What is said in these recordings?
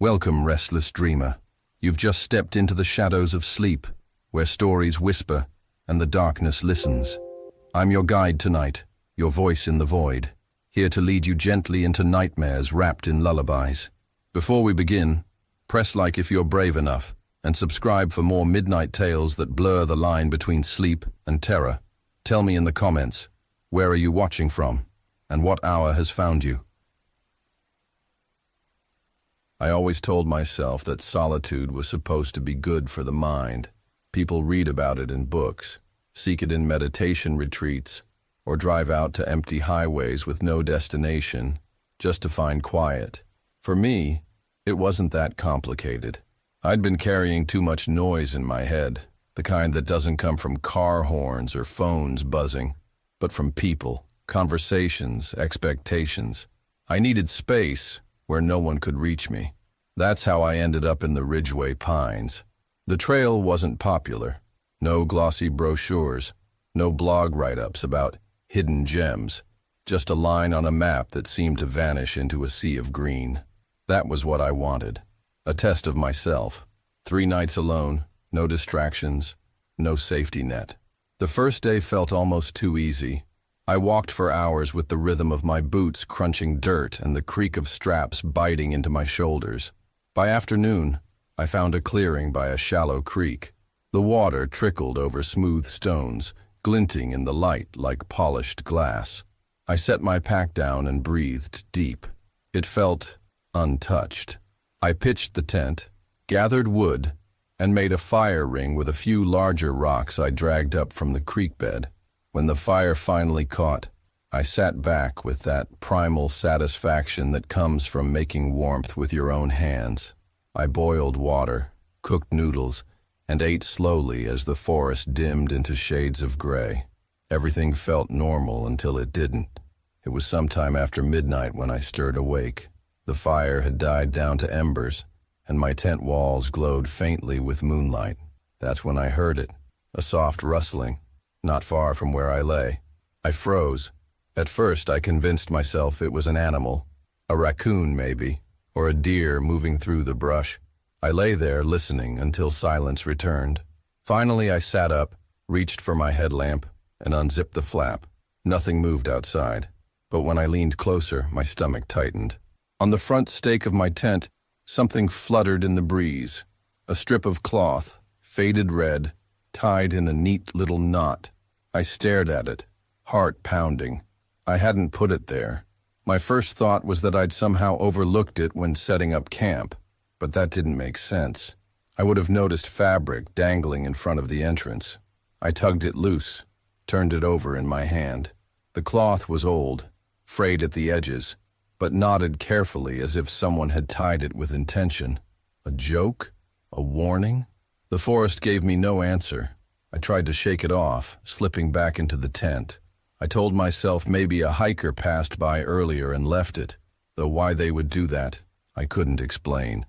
Welcome, restless dreamer. You've just stepped into the shadows of sleep, where stories whisper and the darkness listens. I'm your guide tonight, your voice in the void, here to lead you gently into nightmares wrapped in lullabies. Before we begin, press like if you're brave enough, and subscribe for more midnight tales that blur the line between sleep and terror. Tell me in the comments, where are you watching from, and what hour has found you? I always told myself that solitude was supposed to be good for the mind. People read about it in books, seek it in meditation retreats, or drive out to empty highways with no destination, just to find quiet. For me, it wasn't that complicated. I'd been carrying too much noise in my head, the kind that doesn't come from car horns or phones buzzing, but from people, conversations, expectations. I needed space where no one could reach me. That's how I ended up in the Ridgeway Pines. The trail wasn't popular. No glossy brochures, no blog write-ups about hidden gems, just a line on a map that seemed to vanish into a sea of green. That was what I wanted. A test of myself. 3 nights alone, no distractions, no safety net. The first day felt almost too easy. I walked for hours with the rhythm of my boots crunching dirt and the creak of straps biting into my shoulders. By afternoon, I found a clearing by a shallow creek. The water trickled over smooth stones, glinting in the light like polished glass. I set my pack down and breathed deep. It felt untouched. I pitched the tent, gathered wood, and made a fire ring with a few larger rocks I dragged up from the creek bed. When the fire finally caught, I sat back with that primal satisfaction that comes from making warmth with your own hands. I boiled water, cooked noodles, and ate slowly as the forest dimmed into shades of gray. Everything felt normal until it didn't. It was sometime after midnight when I stirred awake. The fire had died down to embers, and my tent walls glowed faintly with moonlight. That's when I heard it, a soft rustling, not far from where I lay. I froze. At first, I convinced myself it was an animal, a raccoon maybe, or a deer moving through the brush. I lay there listening until silence returned. Finally, I sat up, reached for my headlamp, and unzipped the flap. Nothing moved outside, but when I leaned closer, my stomach tightened. On the front stake of my tent, something fluttered in the breeze. A strip of cloth, faded red, tied in a neat little knot. I stared at it, heart pounding. I hadn't put it there. My first thought was that I'd somehow overlooked it when setting up camp, but that didn't make sense. I would have noticed fabric dangling in front of the entrance. I tugged it loose, turned it over in my hand. The cloth was old, frayed at the edges, but knotted carefully as if someone had tied it with intention. A joke? A warning? The forest gave me no answer. I tried to shake it off, slipping back into the tent. I told myself maybe a hiker passed by earlier and left it, though why they would do that, I couldn't explain.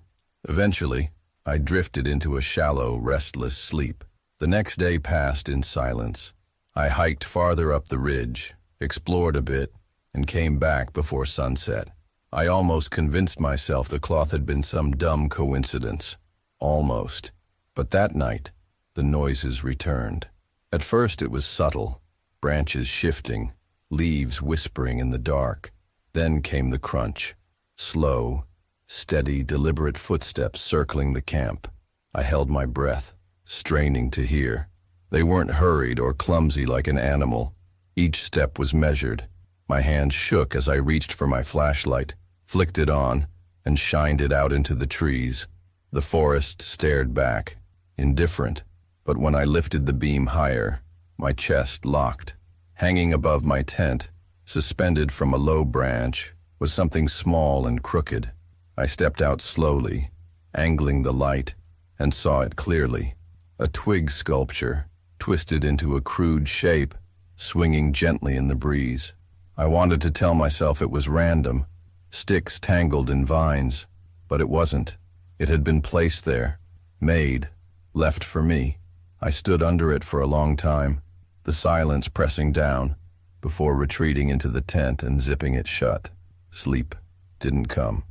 Eventually, I drifted into a shallow, restless sleep. The next day passed in silence. I hiked farther up the ridge, explored a bit, and came back before sunset. I almost convinced myself the cloth had been some dumb coincidence. Almost. But that night, the noises returned. At first it was subtle, branches shifting, leaves whispering in the dark. Then came the crunch. Slow, steady, deliberate footsteps circling the camp. I held my breath, straining to hear. They weren't hurried or clumsy like an animal. Each step was measured. My hand shook as I reached for my flashlight, flicked it on, and shined it out into the trees. The forest stared back, indifferent, but when I lifted the beam higher, my chest locked. Hanging above my tent, suspended from a low branch, was something small and crooked. I stepped out slowly, angling the light, and saw it clearly. A twig sculpture, twisted into a crude shape, swinging gently in the breeze. I wanted to tell myself it was random, sticks tangled in vines, but it wasn't. It had been placed there, made, left for me. I stood under it for a long time, the silence pressing down, before retreating into the tent and zipping it shut. Sleep didn't come.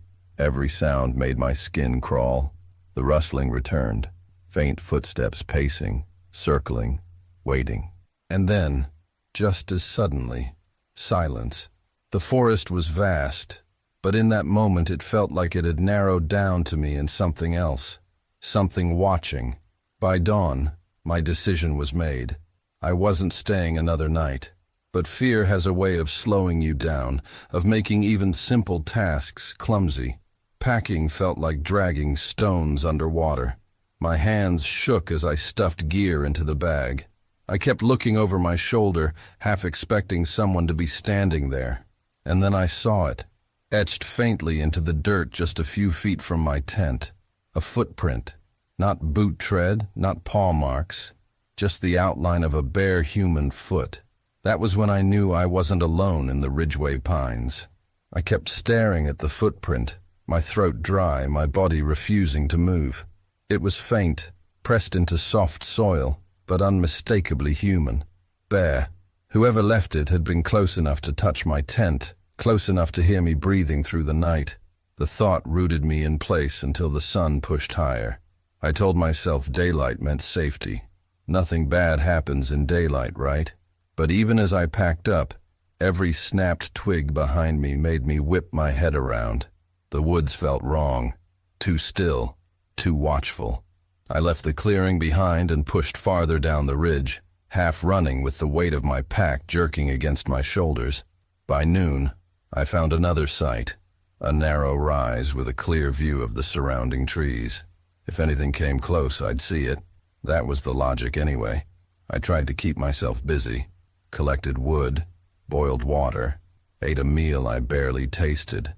Every sound made my skin crawl. The rustling returned, faint footsteps pacing, circling, waiting. And then, just as suddenly, silence. The forest was vast, but in that moment it felt like it had narrowed down to me and something else, something watching. By dawn, my decision was made. I wasn't staying another night. But fear has a way of slowing you down, of making even simple tasks clumsy. Packing felt like dragging stones underwater. My hands shook as I stuffed gear into the bag. I kept looking over my shoulder, half expecting someone to be standing there. And then I saw it, etched faintly into the dirt just a few feet from my tent. A footprint. Not boot tread, not paw marks, just the outline of a bare human foot. That was when I knew I wasn't alone in the Ridgeway Pines. I kept staring at the footprint, my throat dry, my body refusing to move. It was faint, pressed into soft soil, but unmistakably human. Bare. Whoever left it had been close enough to touch my tent, close enough to hear me breathing through the night. The thought rooted me in place until the sun pushed higher. I told myself daylight meant safety. Nothing bad happens in daylight, right? But even as I packed up, every snapped twig behind me made me whip my head around. The woods felt wrong, too still, too watchful. I left the clearing behind and pushed farther down the ridge, half running with the weight of my pack jerking against my shoulders. By noon, I found another site, a narrow rise with a clear view of the surrounding trees. If anything came close, I'd see it. That was the logic anyway. I tried to keep myself busy, collected wood, boiled water, ate a meal I barely tasted.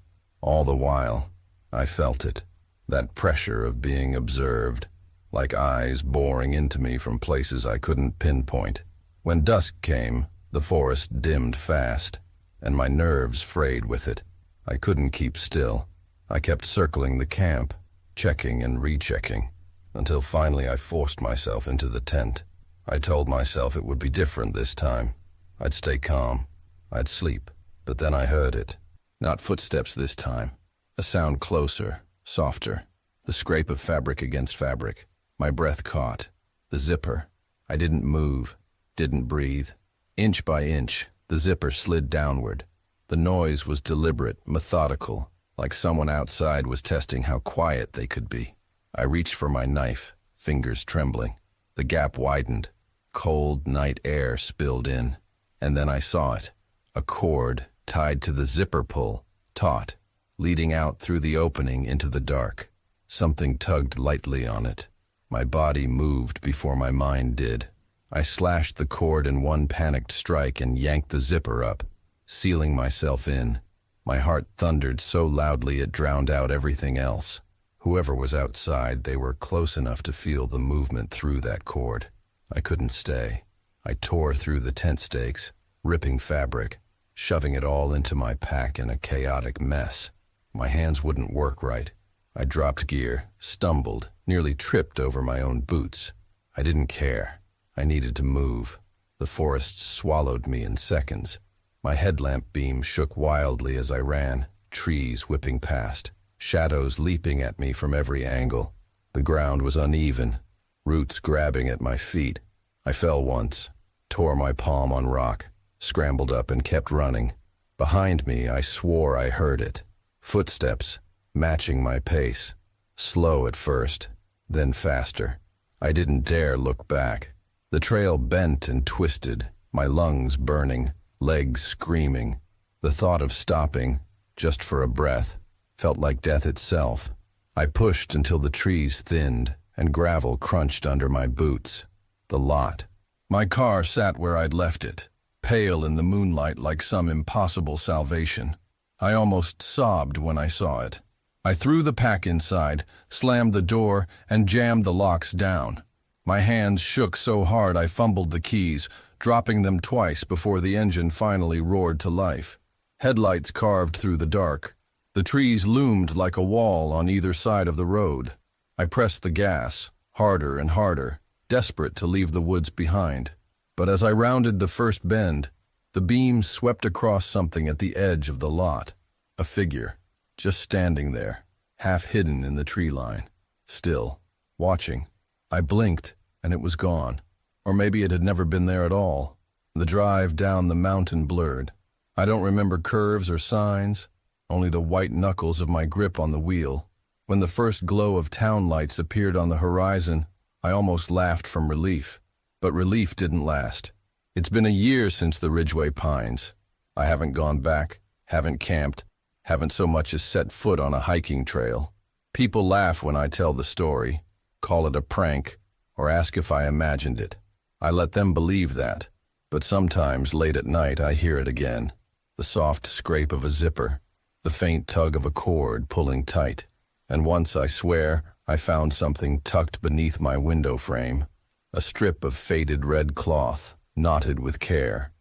All the while, I felt it, that pressure of being observed, like eyes boring into me from places I couldn't pinpoint. When dusk came, the forest dimmed fast, and my nerves frayed with it. I couldn't keep still. I kept circling the camp, checking and rechecking, until finally I forced myself into the tent. I told myself it would be different this time. I'd stay calm. I'd sleep. But then I heard it. Not footsteps this time. A sound closer, softer. The scrape of fabric against fabric. My breath caught. The zipper. I didn't move. Didn't breathe. Inch by inch, the zipper slid downward. The noise was deliberate, methodical, like someone outside was testing how quiet they could be. I reached for my knife, fingers trembling. The gap widened. Cold night air spilled in. And then I saw it. A cord tied to the zipper pull, taut, leading out through the opening into the dark. Something tugged lightly on it. My body moved before my mind did. I slashed the cord in one panicked strike and yanked the zipper up, sealing myself in. My heart thundered so loudly it drowned out everything else. Whoever was outside, they were close enough to feel the movement through that cord. I couldn't stay. I tore through the tent stakes, ripping fabric, shoving it all into my pack in a chaotic mess. My hands wouldn't work right. I dropped gear, stumbled, nearly tripped over my own boots. I didn't care. I needed to move. The forest swallowed me in seconds. My headlamp beam shook wildly as I ran, trees whipping past, shadows leaping at me from every angle. The ground was uneven, roots grabbing at my feet. I fell once, tore my palm on rock, scrambled up and kept running. Behind me, I swore I heard it. Footsteps, matching my pace. Slow at first, then faster. I didn't dare look back. The trail bent and twisted, my lungs burning, legs screaming. The thought of stopping, just for a breath, felt like death itself. I pushed until the trees thinned and gravel crunched under my boots. The lot. My car sat where I'd left it, pale in the moonlight like some impossible salvation. I almost sobbed when I saw it. I threw the pack inside, slammed the door, and jammed the locks down. My hands shook so hard I fumbled the keys, dropping them twice before the engine finally roared to life. Headlights carved through the dark. The trees loomed like a wall on either side of the road. I pressed the gas, harder and harder, desperate to leave the woods behind. But as I rounded the first bend, the beam swept across something at the edge of the lot. A figure, just standing there, half hidden in the tree line. Still, watching. I blinked, and it was gone. Or maybe it had never been there at all. The drive down the mountain blurred. I don't remember curves or signs, only the white knuckles of my grip on the wheel. When the first glow of town lights appeared on the horizon, I almost laughed from relief. But relief didn't last. It's been a year since the Ridgeway Pines. I haven't gone back, haven't camped, haven't so much as set foot on a hiking trail. People laugh when I tell the story, call it a prank, or ask if I imagined it. I let them believe that, but sometimes late at night I hear it again. The soft scrape of a zipper, the faint tug of a cord pulling tight. And once, I swear, I found something tucked beneath my window frame, a strip of faded red cloth, knotted with care.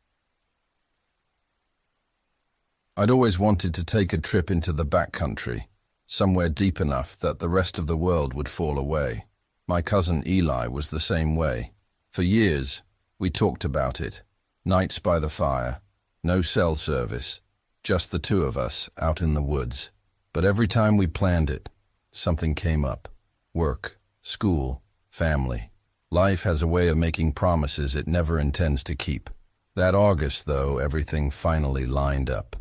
I'd always wanted to take a trip into the backcountry, somewhere deep enough that the rest of the world would fall away. My cousin Eli was the same way. For years, we talked about it. Nights by the fire, no cell service, just the two of us out in the woods. But every time we planned it, something came up. Work, school, family. Life has a way of making promises it never intends to keep. That August, though, everything finally lined up.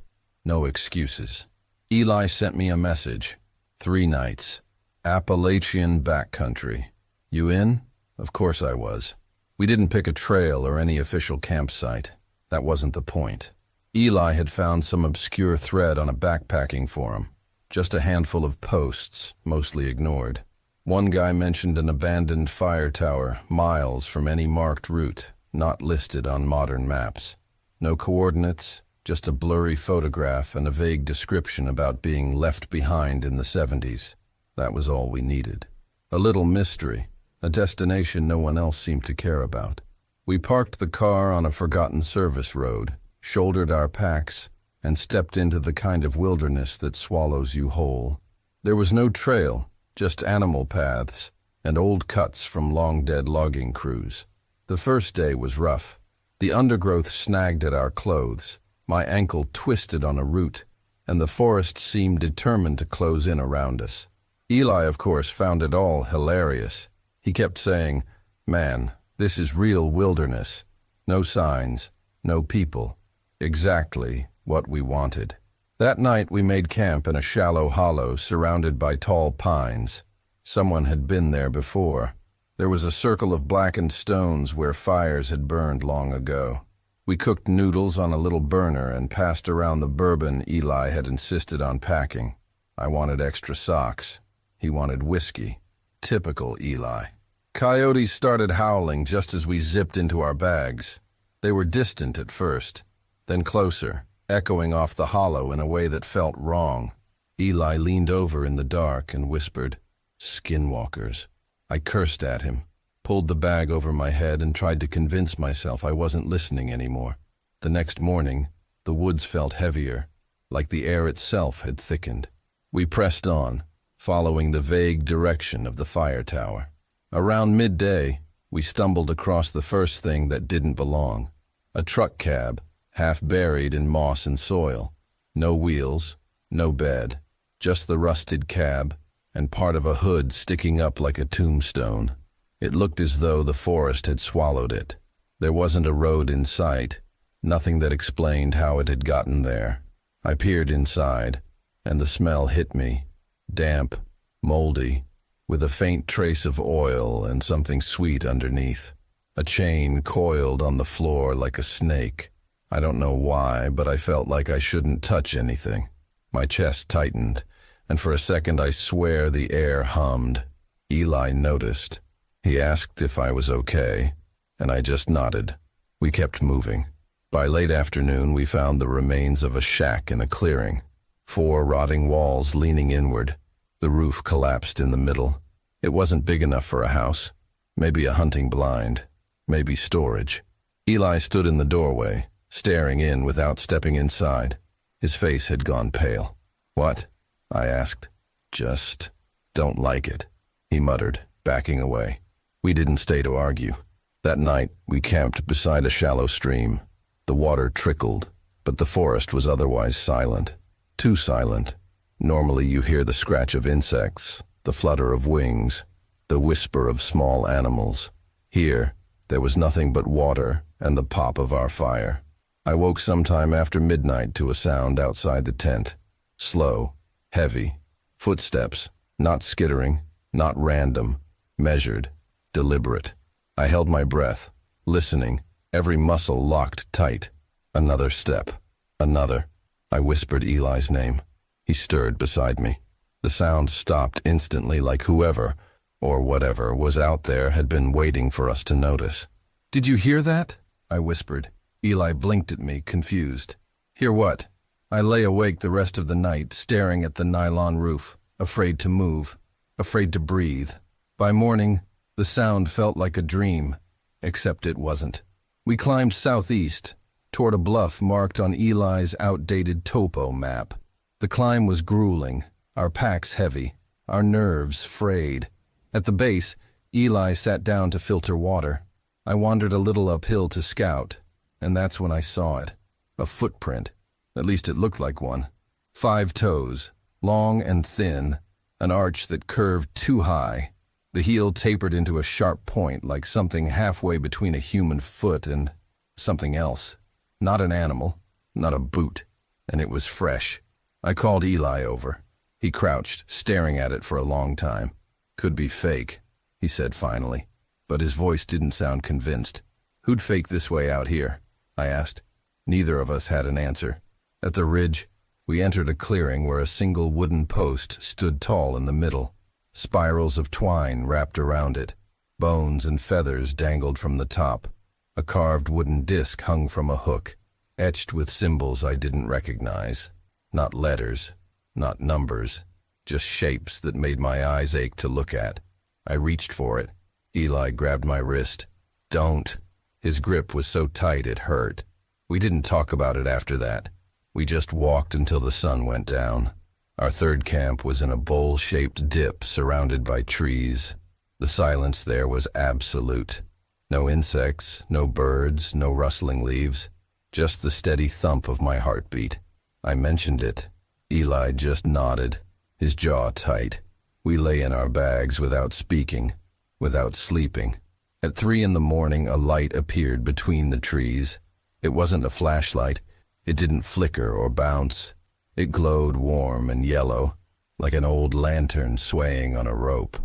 No excuses. Eli sent me a message. 3 nights. Appalachian backcountry. You in? Of course I was. We didn't pick a trail or any official campsite. That wasn't the point. Eli had found some obscure thread on a backpacking forum. Just a handful of posts, mostly ignored. One guy mentioned an abandoned fire tower, miles from any marked route, not listed on modern maps. No coordinates, just a blurry photograph and a vague description about being left behind in the 70s. That was all we needed. A little mystery, a destination no one else seemed to care about. We parked the car on a forgotten service road, shouldered our packs, and stepped into the kind of wilderness that swallows you whole. There was no trail, just animal paths and old cuts from long-dead logging crews. The first day was rough. The undergrowth snagged at our clothes. My ankle twisted on a root, and the forest seemed determined to close in around us. Eli, of course, found it all hilarious. He kept saying, "Man, this is real wilderness. No signs, no people. Exactly what we wanted." That night we made camp in a shallow hollow surrounded by tall pines. Someone had been there before. There was a circle of blackened stones where fires had burned long ago. We cooked noodles on a little burner and passed around the bourbon Eli had insisted on packing. I wanted extra socks. He wanted whiskey. Typical Eli. Coyotes started howling just as we zipped into our bags. They were distant at first, then closer, echoing off the hollow in a way that felt wrong. Eli leaned over in the dark and whispered, "Skinwalkers." I cursed at him, pulled the bag over my head, and tried to convince myself I wasn't listening anymore. The next morning, the woods felt heavier, like the air itself had thickened. We pressed on, following the vague direction of the fire tower. Around midday, we stumbled across the first thing that didn't belong. A truck cab, half buried in moss and soil. No wheels, no bed, just the rusted cab and part of a hood sticking up like a tombstone. It looked as though the forest had swallowed it. There wasn't a road in sight, nothing that explained how it had gotten there. I peered inside, and the smell hit me. Damp, moldy, with a faint trace of oil and something sweet underneath. A chain coiled on the floor like a snake. I don't know why, but I felt like I shouldn't touch anything. My chest tightened, and for a second I swear the air hummed. Eli noticed. He asked if I was okay, and I just nodded. We kept moving. By late afternoon, we found the remains of a shack in a clearing. 4 rotting walls leaning inward. The roof collapsed in the middle. It wasn't big enough for a house. Maybe a hunting blind. Maybe storage. Eli stood in the doorway, staring in without stepping inside. His face had gone pale. "What?" I asked. "Just don't like it," he muttered, backing away. We didn't stay to argue. That night, we camped beside a shallow stream. The water trickled, but the forest was otherwise silent. Too silent. Normally you hear the scratch of insects, the flutter of wings, the whisper of small animals. Here, there was nothing but water and the pop of our fire. I woke sometime after midnight to a sound outside the tent. Slow, heavy, footsteps, not skittering, not random, measured, deliberate. I held my breath, listening, every muscle locked tight. Another step, another. I whispered Eli's name. He stirred beside me. The sound stopped instantly, like whoever, or whatever, was out there had been waiting for us to notice. "Did you hear that?" I whispered. Eli blinked at me, confused. "Hear what?" I lay awake the rest of the night, staring at the nylon roof, afraid to move, afraid to breathe. By morning, the sound felt like a dream, except it wasn't. We climbed southeast, toward a bluff marked on Eli's outdated topo map. The climb was grueling, our packs heavy, our nerves frayed. At the base, Eli sat down to filter water. I wandered a little uphill to scout, and that's when I saw it. A footprint. At least it looked like one. 5 toes, long and thin, an arch that curved too high. The heel tapered into a sharp point, like something halfway between a human foot and something else. Not an animal, not a boot, and it was fresh. I called Eli over. He crouched, staring at it for a long time. "Could be fake," he said finally, but his voice didn't sound convinced. "Who'd fake this way out here?" I asked. Neither of us had an answer. At the ridge, we entered a clearing where a single wooden post stood tall in the middle. Spirals of twine wrapped around it. Bones and feathers dangled from the top. A carved wooden disc hung from a hook, etched with symbols I didn't recognize. Not letters, not numbers, just shapes that made my eyes ache to look at. I reached for it. Eli grabbed my wrist. "Don't." His grip was so tight it hurt. We didn't talk about it after that. We just walked until the sun went down. Our third camp was in a bowl-shaped dip surrounded by trees. The silence there was absolute. No insects, no birds, no rustling leaves, just the steady thump of my heartbeat. I mentioned it. Eli just nodded, his jaw tight. We lay in our bags without speaking, without sleeping. At 3 in the morning, a light appeared between the trees. It wasn't a flashlight. It didn't flicker or bounce. It glowed warm and yellow, like an old lantern swaying on a rope.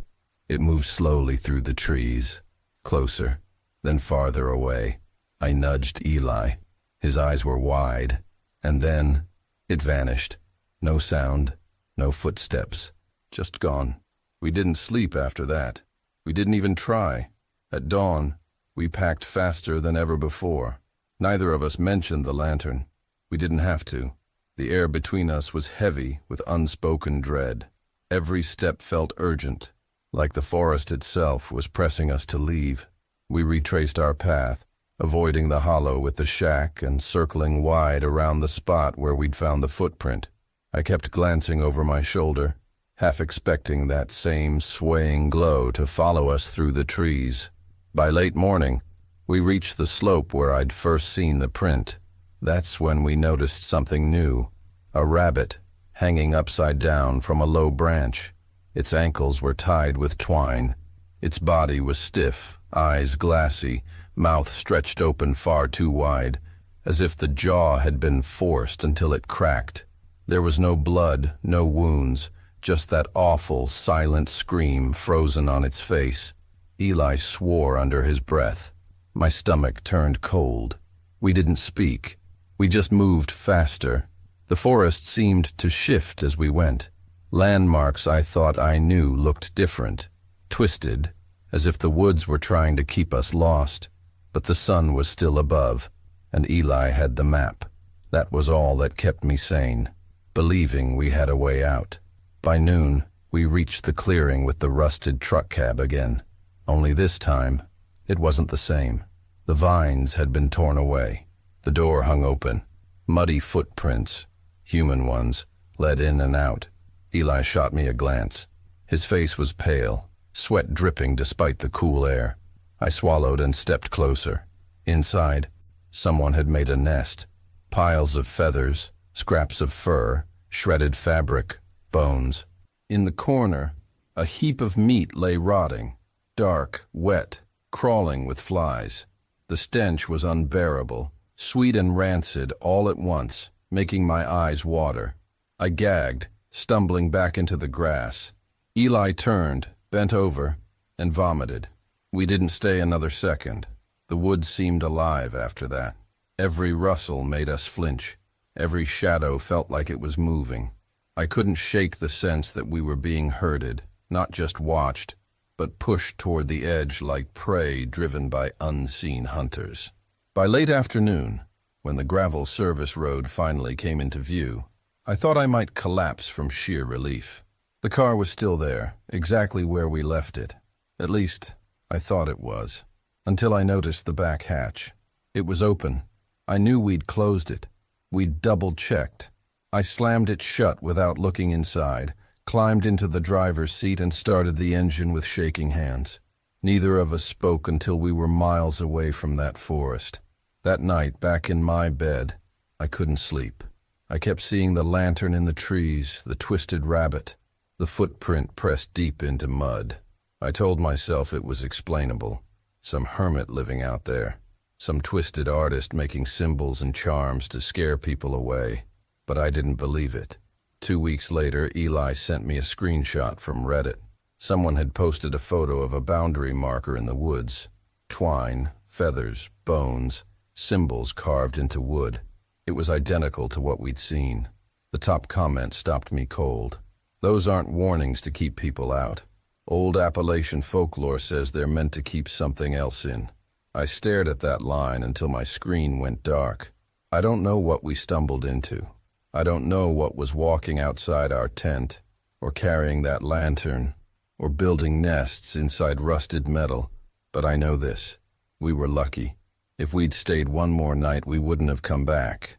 It moved slowly through the trees, closer, then farther away. I nudged Eli. His eyes were wide, and then it vanished. No sound, no footsteps, just gone. We didn't sleep after that. We didn't even try. At dawn, we packed faster than ever before. Neither of us mentioned the lantern. We didn't have to. The air between us was heavy with unspoken dread. Every step felt urgent, like the forest itself was pressing us to leave. We retraced our path, avoiding the hollow with the shack and circling wide around the spot where we'd found the footprint. I kept glancing over my shoulder, half expecting that same swaying glow to follow us through the trees. By late morning, we reached the slope where I'd first seen the print. That's when we noticed something new. A rabbit, hanging upside down from a low branch. Its ankles were tied with twine. Its body was stiff, eyes glassy, mouth stretched open far too wide, as if the jaw had been forced until it cracked. There was no blood, no wounds, just that awful, silent scream frozen on its face. Eli swore under his breath. My stomach turned cold. We didn't speak. We just moved faster. The forest seemed to shift as we went. Landmarks I thought I knew looked different, twisted, as if the woods were trying to keep us lost. But the sun was still above, and Eli had the map. That was all that kept me sane, believing we had a way out. By noon, we reached the clearing with the rusted truck cab again. Only this time, it wasn't the same. The vines had been torn away. The door hung open. Muddy footprints, human ones, led in and out. Eli shot me a glance. His face was pale, sweat dripping despite the cool air. I swallowed and stepped closer. Inside, someone had made a nest. Piles of feathers, scraps of fur, shredded fabric, bones. In the corner, a heap of meat lay rotting, dark, wet, crawling with flies. The stench was unbearable, sweet and rancid all at once, making my eyes water. I gagged, stumbling back into the grass. Eli turned, bent over, and vomited. We didn't stay another second. The woods seemed alive after that. Every rustle made us flinch. Every shadow felt like it was moving. I couldn't shake the sense that we were being herded, not just watched, but pushed toward the edge like prey driven by unseen hunters. By late afternoon, when the gravel service road finally came into view, I thought I might collapse from sheer relief. The car was still there, exactly where we left it. At least, I thought it was, until I noticed the back hatch. It was open. I knew we'd closed it. We'd double-checked. I slammed it shut without looking inside, climbed into the driver's seat and started the engine with shaking hands. Neither of us spoke until we were miles away from that forest. That night, back in my bed, I couldn't sleep. I kept seeing the lantern in the trees, the twisted rabbit, the footprint pressed deep into mud. I told myself it was explainable. Some hermit living out there. Some twisted artist making symbols and charms to scare people away. But I didn't believe it. 2 weeks later, Eli sent me a screenshot from Reddit. Someone had posted a photo of a boundary marker in the woods. Twine, feathers, bones, symbols carved into wood. It was identical to what we'd seen. The top comment stopped me cold. Those aren't warnings to keep people out. Old Appalachian folklore says they're meant to keep something else in. I stared at that line until my screen went dark. I don't know what we stumbled into. I don't know what was walking outside our tent, or carrying that lantern, or building nests inside rusted metal, but I know this. We were lucky. If we'd stayed one more night, we wouldn't have come back.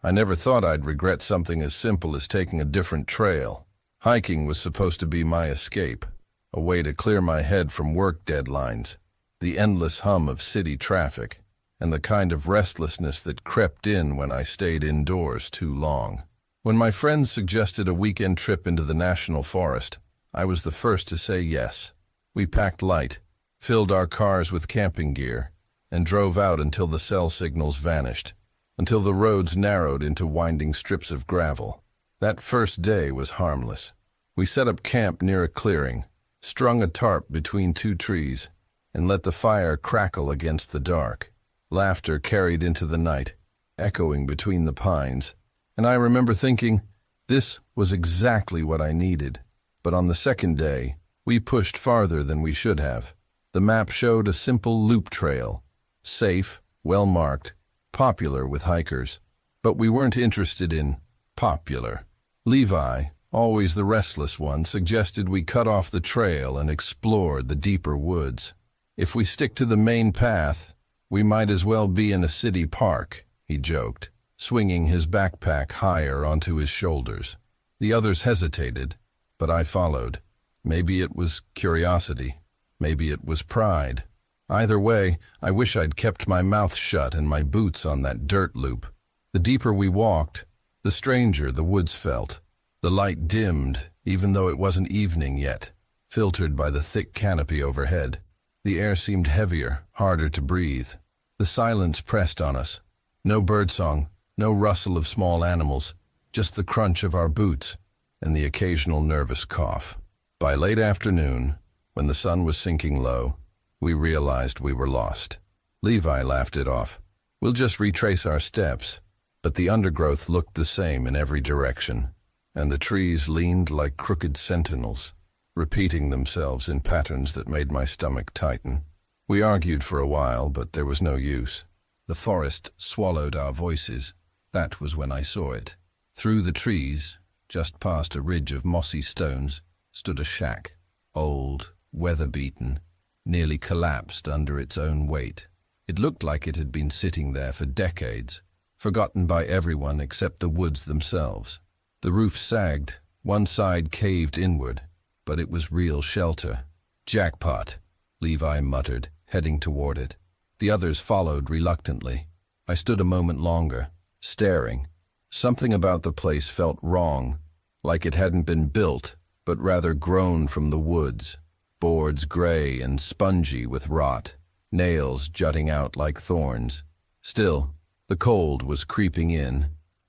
I never thought I'd regret something as simple as taking a different trail. Hiking was supposed to be my escape, a way to clear my head from work deadlines, the endless hum of city traffic, and the kind of restlessness that crept in when I stayed indoors too long. When my friends suggested a weekend trip into the national forest, I was the first to say yes. We packed light, filled our cars with camping gear, and drove out until the cell signals vanished, until the roads narrowed into winding strips of gravel. That first day was harmless. We set up camp near a clearing, strung a tarp between 2 trees, and let the fire crackle against the dark. Laughter carried into the night, echoing between the pines, and I remember thinking, this was exactly what I needed. But on the second day, we pushed farther than we should have. The map showed a simple loop trail, safe, well-marked, popular with hikers. But we weren't interested in popular. Levi, always the restless one, suggested we cut off the trail and explore the deeper woods. If we stick to the main path, we might as well be in a city park, he joked, swinging his backpack higher onto his shoulders. The others hesitated, but I followed. Maybe it was curiosity. Maybe it was pride. Either way, I wish I'd kept my mouth shut and my boots on that dirt loop. The deeper we walked, the stranger the woods felt. The light dimmed, even though it wasn't evening yet, filtered by the thick canopy overhead. The air seemed heavier, harder to breathe. The silence pressed on us. No birdsong, no rustle of small animals, just the crunch of our boots and the occasional nervous cough. By late afternoon, when the sun was sinking low, we realized we were lost. Levi laughed it off. We'll just retrace our steps. But the undergrowth looked the same in every direction, and the trees leaned like crooked sentinels, repeating themselves in patterns that made my stomach tighten. We argued for a while, but there was no use. The forest swallowed our voices. That was when I saw it. Through the trees, just past a ridge of mossy stones, stood a shack, old, weather-beaten, nearly collapsed under its own weight. It looked like it had been sitting there for decades, forgotten by everyone except the woods themselves. The roof sagged, one side caved inward, but it was real shelter. Jackpot, Levi muttered, heading toward it. The others followed reluctantly. I stood a moment longer, staring, Something about the place felt wrong, like it hadn't been built, but rather grown from the woods. Boards gray and spongy with rot, nails jutting out like thorns. Still, the cold was creeping in,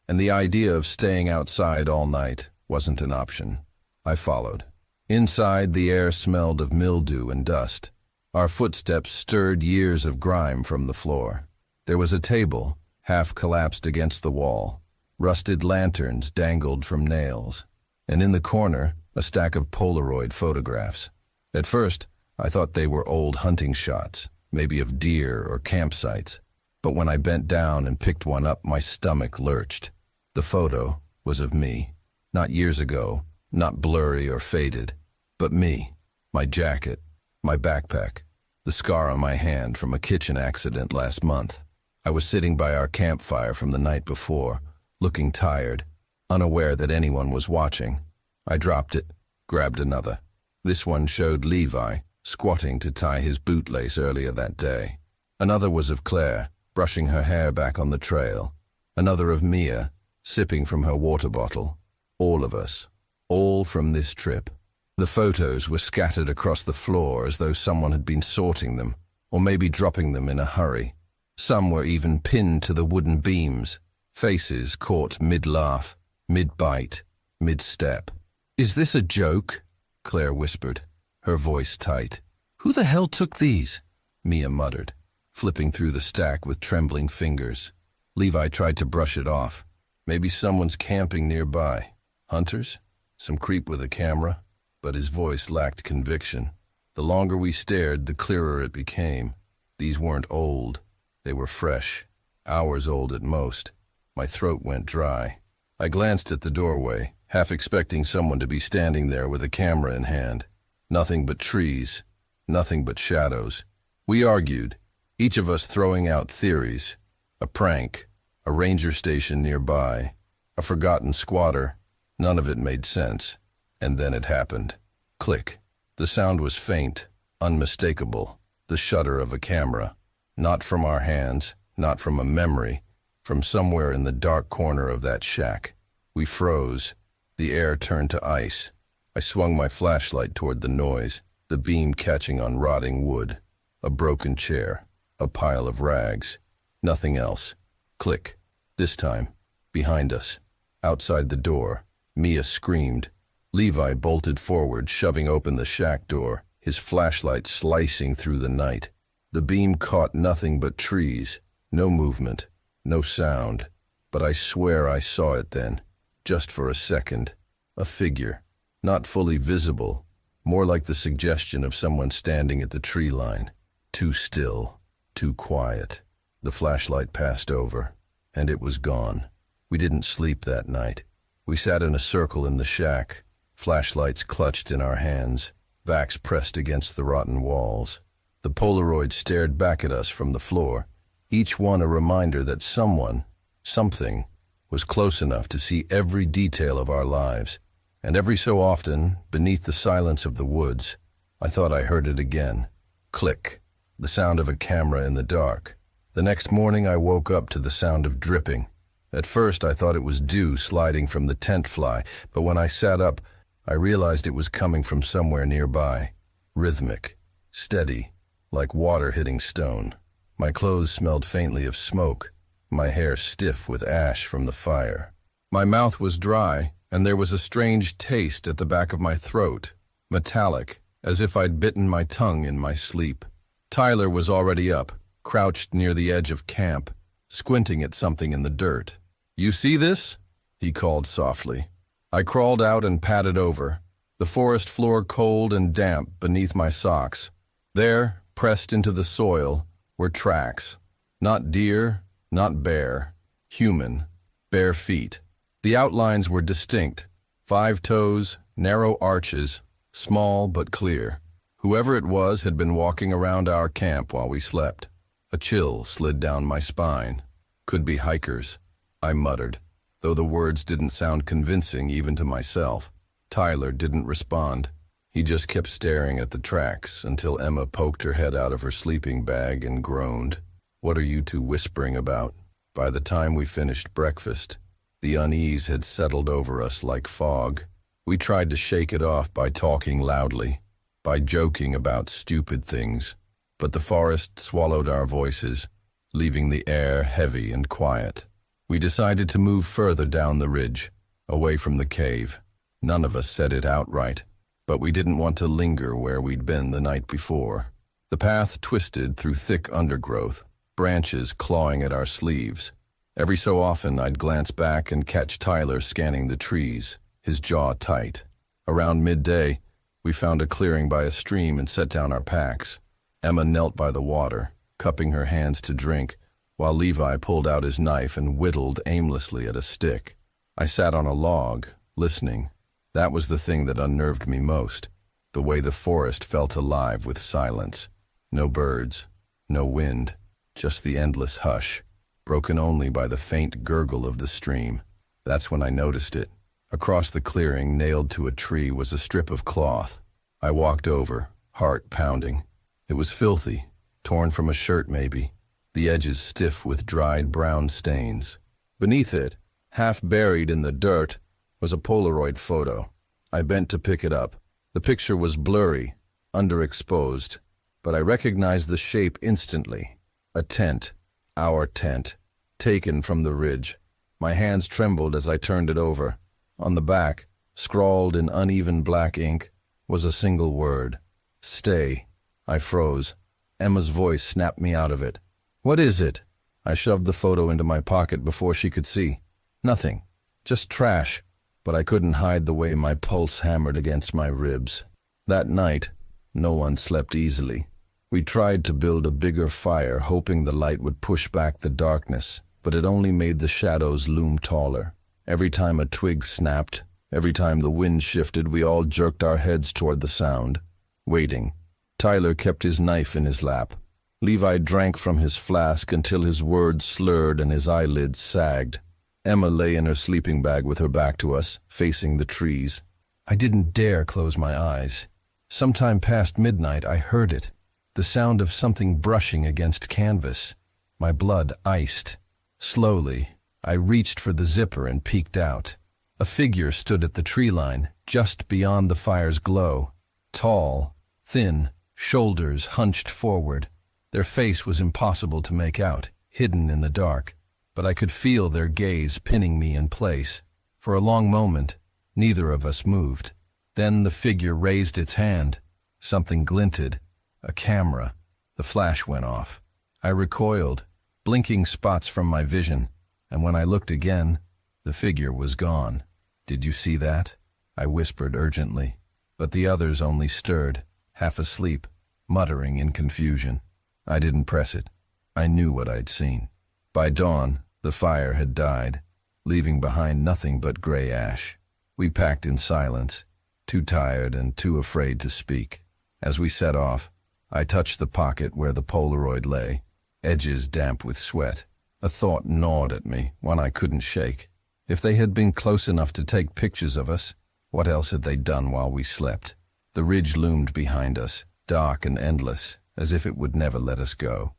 and the idea of staying outside all night wasn't an option. I followed. Inside, the air smelled of mildew and dust. Our footsteps stirred years of grime from the floor. There was a table, half collapsed against the wall. Rusted lanterns dangled from nails, and in the corner, a stack of Polaroid photographs. At first, I thought they were old hunting shots, maybe of deer or campsites. But when I bent down and picked one up, my stomach lurched. The photo was of me. Not years ago, not blurry or faded, but me. My jacket, my backpack, the scar on my hand from a kitchen accident last month. I was sitting by our campfire from the night before, looking tired, unaware that anyone was watching. I dropped it, grabbed another. This one showed Levi, squatting to tie his bootlace earlier that day. Another was of Claire, brushing her hair back on the trail. Another of Mia, sipping from her water bottle. All of us, all from this trip. The photos were scattered across the floor as though someone had been sorting them, or maybe dropping them in a hurry. Some were even pinned to the wooden beams, faces caught mid-laugh, mid-bite, mid-step. "Is this a joke?" Claire whispered, her voice tight. "Who the hell took these?" Mia muttered, flipping through the stack with trembling fingers. Levi tried to brush it off. Maybe someone's camping nearby. Hunters? Some creep with a camera? But his voice lacked conviction. The longer we stared, the clearer it became. These weren't old. They were fresh, hours old at most. My throat went dry. I glanced at the doorway, half expecting someone to be standing there with a camera in hand. Nothing but trees, nothing but shadows. We argued, each of us throwing out theories. A prank, a ranger station nearby, a forgotten squatter. None of it made sense. And then it happened. Click. The sound was faint, unmistakable. The shutter of a camera. Not from our hands, not from a memory, from somewhere in the dark corner of that shack. We froze. The air turned to ice. I swung my flashlight toward the noise, the beam catching on rotting wood. A broken chair. A pile of rags. Nothing else. Click. This time, behind us. Outside the door, Mia screamed. Levi bolted forward, shoving open the shack door, his flashlight slicing through the night. The beam caught nothing but trees. No movement. No sound. But I swear I saw it then. Just for a second. A figure. Not fully visible. More like the suggestion of someone standing at the tree line. Too still. Too quiet. The flashlight passed over, and it was gone. We didn't sleep that night. We sat in a circle in the shack, flashlights clutched in our hands, backs pressed against the rotten walls. The Polaroid stared back at us from the floor, each one a reminder that someone, something, was close enough to see every detail of our lives. And every so often, beneath the silence of the woods, I thought I heard it again. Click. The sound of a camera in the dark. The next morning I woke up to the sound of dripping. At first I thought it was dew sliding from the tent fly, but when I sat up, I realized it was coming from somewhere nearby. Rhythmic, steady, like water hitting stone. My clothes smelled faintly of smoke, my hair stiff with ash from the fire. My mouth was dry, and there was a strange taste at the back of my throat, metallic, as if I'd bitten my tongue in my sleep. Tyler was already up, crouched near the edge of camp, squinting at something in the dirt. "You see this?" he called softly. I crawled out and padded over, the forest floor cold and damp beneath my socks. There, pressed into the soil, were tracks. Not deer, not bear. Human, bare feet. The outlines were distinct. 5 toes, narrow arches, small but clear. Whoever it was had been walking around our camp while we slept. A chill slid down my spine. Could be hikers, I muttered, though the words didn't sound convincing even to myself. Tyler didn't respond. He just kept staring at the tracks until Emma poked her head out of her sleeping bag and groaned. "What are you two whispering about?" By the time we finished breakfast, The unease had settled over us like fog. We tried to shake it off by talking loudly, by joking about stupid things, but the forest swallowed our voices, leaving the air heavy and quiet. We decided to move further down the ridge, away from the cave. None of us said it outright, but we didn't want to linger where we'd been the night before. The path twisted through thick undergrowth, branches clawing at our sleeves. Every so often I'd glance back and catch Tyler scanning the trees, his jaw tight. Around midday, we found a clearing by a stream and set down our packs. Emma knelt by the water, cupping her hands to drink, while Levi pulled out his knife and whittled aimlessly at a stick. I sat on a log, listening. That was the thing that unnerved me most, the way the forest felt alive with silence. No birds, no wind, just the endless hush, broken only by the faint gurgle of the stream. That's when I noticed it. Across the clearing, nailed to a tree, was a strip of cloth. I walked over, heart pounding. It was filthy, torn from a shirt maybe, the edges stiff with dried brown stains. Beneath it, half buried in the dirt, was a Polaroid photo. I bent to pick it up. The picture was blurry, underexposed, but I recognized the shape instantly. A tent, our tent, taken from the ridge. My hands trembled as I turned it over. On the back, scrawled in uneven black ink, was a single word. Stay. I froze. Emma's voice snapped me out of it. What is it? I shoved the photo into my pocket before she could see. Nothing. Just trash. But I couldn't hide the way my pulse hammered against my ribs. That night, no one slept easily. We tried to build a bigger fire, hoping the light would push back the darkness, but it only made the shadows loom taller. Every time a twig snapped, every time the wind shifted, we all jerked our heads toward the sound, waiting. Tyler kept his knife in his lap. Levi drank from his flask until his words slurred and his eyelids sagged. Emma lay in her sleeping bag with her back to us, facing the trees. I didn't dare close my eyes. Sometime past midnight, I heard it. The sound of something brushing against canvas. My blood iced. Slowly, I reached for the zipper and peeked out. A figure stood at the tree line, just beyond the fire's glow. Tall, thin, shoulders hunched forward. Their face was impossible to make out, hidden in the dark, but I could feel their gaze pinning me in place. For a long moment, neither of us moved. Then the figure raised its hand. Something glinted. A camera. The flash went off. I recoiled, blinking spots from my vision, and when I looked again, the figure was gone. Did you see that? I whispered urgently, but the others only stirred, half asleep, muttering in confusion. I didn't press it. I knew what I'd seen. By dawn, the fire had died, leaving behind nothing but gray ash. We packed in silence, too tired and too afraid to speak. As we set off, I touched the pocket where the Polaroid lay, edges damp with sweat. A thought gnawed at me, one I couldn't shake. If they had been close enough to take pictures of us, what else had they done while we slept? The ridge loomed behind us, dark and endless, as if it would never let us go.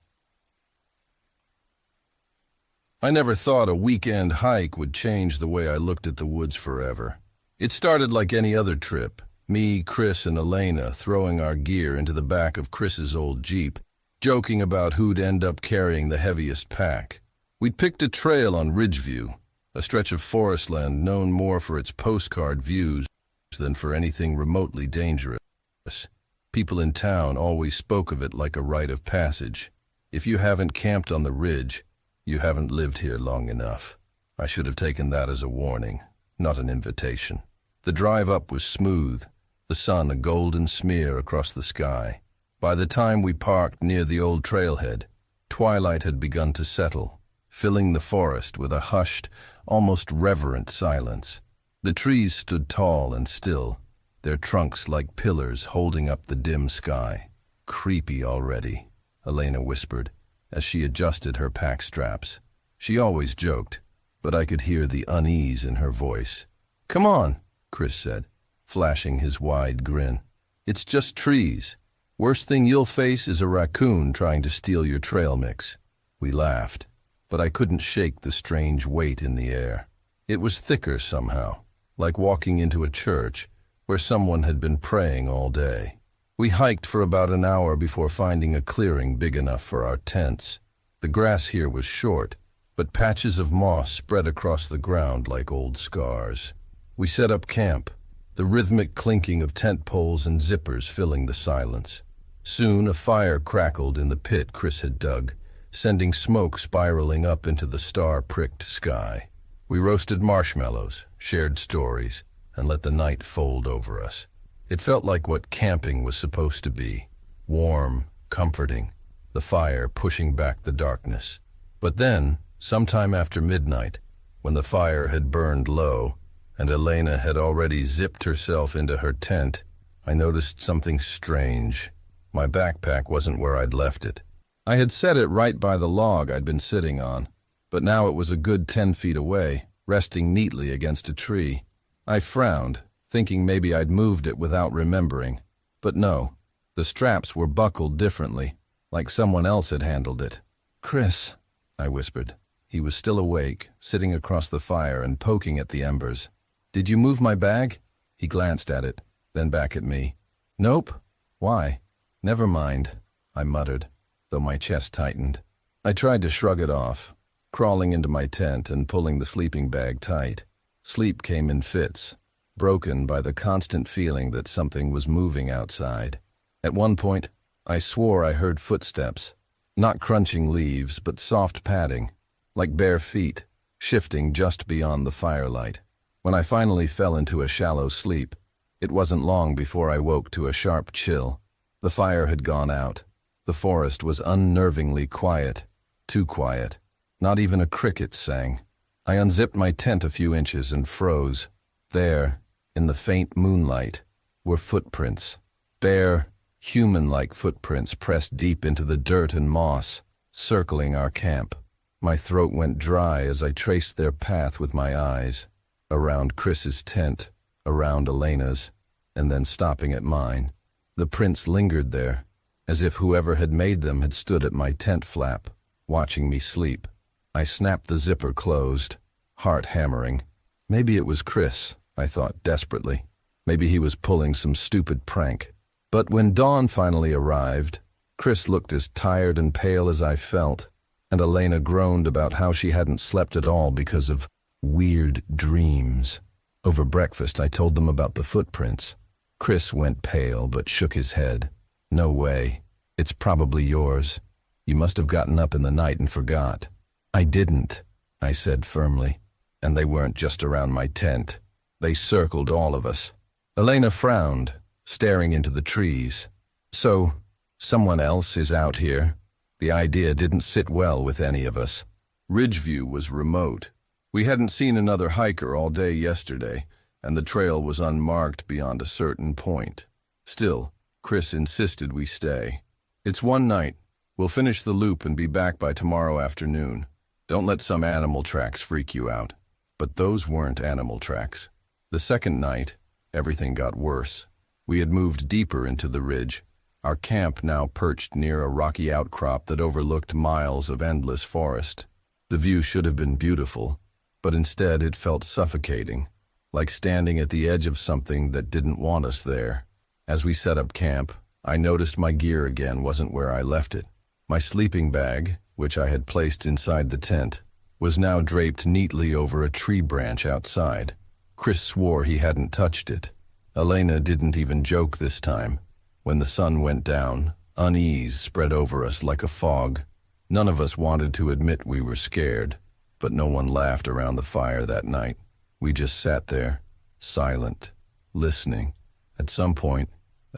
I never thought a weekend hike would change the way I looked at the woods forever. It started like any other trip. Me, Chris, and Elena throwing our gear into the back of Chris's old Jeep, joking about who'd end up carrying the heaviest pack. We'd picked a trail on Ridgeview, a stretch of forest land known more for its postcard views than for anything remotely dangerous. People in town always spoke of it like a rite of passage. If you haven't camped on the ridge, you haven't lived here long enough. I should have taken that as a warning, not an invitation. The drive up was smooth, the sun a golden smear across the sky. By the time we parked near the old trailhead, twilight had begun to settle, filling the forest with a hushed, almost reverent silence. The trees stood tall and still, their trunks like pillars holding up the dim sky. Creepy already, Elena whispered, as she adjusted her pack straps. She always joked, but I could hear the unease in her voice. Come on, Chris said, flashing his wide grin. It's just trees. Worst thing you'll face is a raccoon trying to steal your trail mix. We laughed, but I couldn't shake the strange weight in the air. It was thicker somehow, like walking into a church where someone had been praying all day. We hiked for about an hour before finding a clearing big enough for our tents. The grass here was short, but patches of moss spread across the ground like old scars. We set up camp, the rhythmic clinking of tent poles and zippers filling the silence. Soon a fire crackled in the pit Chris had dug, sending smoke spiraling up into the star-pricked sky. We roasted marshmallows, shared stories, and let the night fold over us. It felt like what camping was supposed to be, warm, comforting, the fire pushing back the darkness. But then, sometime after midnight, when the fire had burned low, and Elena had already zipped herself into her tent, I noticed something strange. My backpack wasn't where I'd left it. I had set it right by the log I'd been sitting on, but now it was a good 10 feet away, resting neatly against a tree. I frowned, thinking maybe I'd moved it without remembering. But no, the straps were buckled differently, like someone else had handled it. "Chris," I whispered. He was still awake, sitting across the fire and poking at the embers. "Did you move my bag?" He glanced at it, then back at me. "Nope. Why?" "Never mind," I muttered, though my chest tightened. I tried to shrug it off, crawling into my tent and pulling the sleeping bag tight. Sleep came in fits, broken by the constant feeling that something was moving outside. At one point, I swore I heard footsteps, not crunching leaves, but soft padding, like bare feet, shifting just beyond the firelight. When I finally fell into a shallow sleep, it wasn't long before I woke to a sharp chill. The fire had gone out. The forest was unnervingly quiet, too quiet. Not even a cricket sang. I unzipped my tent a few inches and froze. There, in the faint moonlight, were footprints. Bare, human-like footprints pressed deep into the dirt and moss, circling our camp. My throat went dry as I traced their path with my eyes, around Chris's tent, around Elena's, and then stopping at mine. The prints lingered there, as if whoever had made them had stood at my tent flap, watching me sleep. I snapped the zipper closed, heart hammering. Maybe it was Chris, I thought desperately. Maybe he was pulling some stupid prank. But when dawn finally arrived, Chris looked as tired and pale as I felt, and Elena groaned about how she hadn't slept at all because of weird dreams. Over breakfast, I told them about the footprints. Chris went pale but shook his head. "No way. It's probably yours. You must have gotten up in the night and forgot." "I didn't," I said firmly. "And they weren't just around my tent. They circled all of us." Elena frowned, staring into the trees. "So, someone else is out here?" The idea didn't sit well with any of us. Ridgeview was remote. We hadn't seen another hiker all day yesterday, and the trail was unmarked beyond a certain point. Still, Chris insisted we stay. "It's one night. We'll finish the loop and be back by tomorrow afternoon. Don't let some animal tracks freak you out." But those weren't animal tracks. The second night, everything got worse. We had moved deeper into the ridge, our camp now perched near a rocky outcrop that overlooked miles of endless forest. The view should have been beautiful, but instead it felt suffocating, like standing at the edge of something that didn't want us there. As we set up camp, I noticed my gear again wasn't where I left it. My sleeping bag, which I had placed inside the tent, was now draped neatly over a tree branch outside. Chris swore he hadn't touched it. Elena didn't even joke this time. When the sun went down, unease spread over us like a fog. None of us wanted to admit we were scared, but no one laughed around the fire that night. We just sat there, silent, listening. At some point,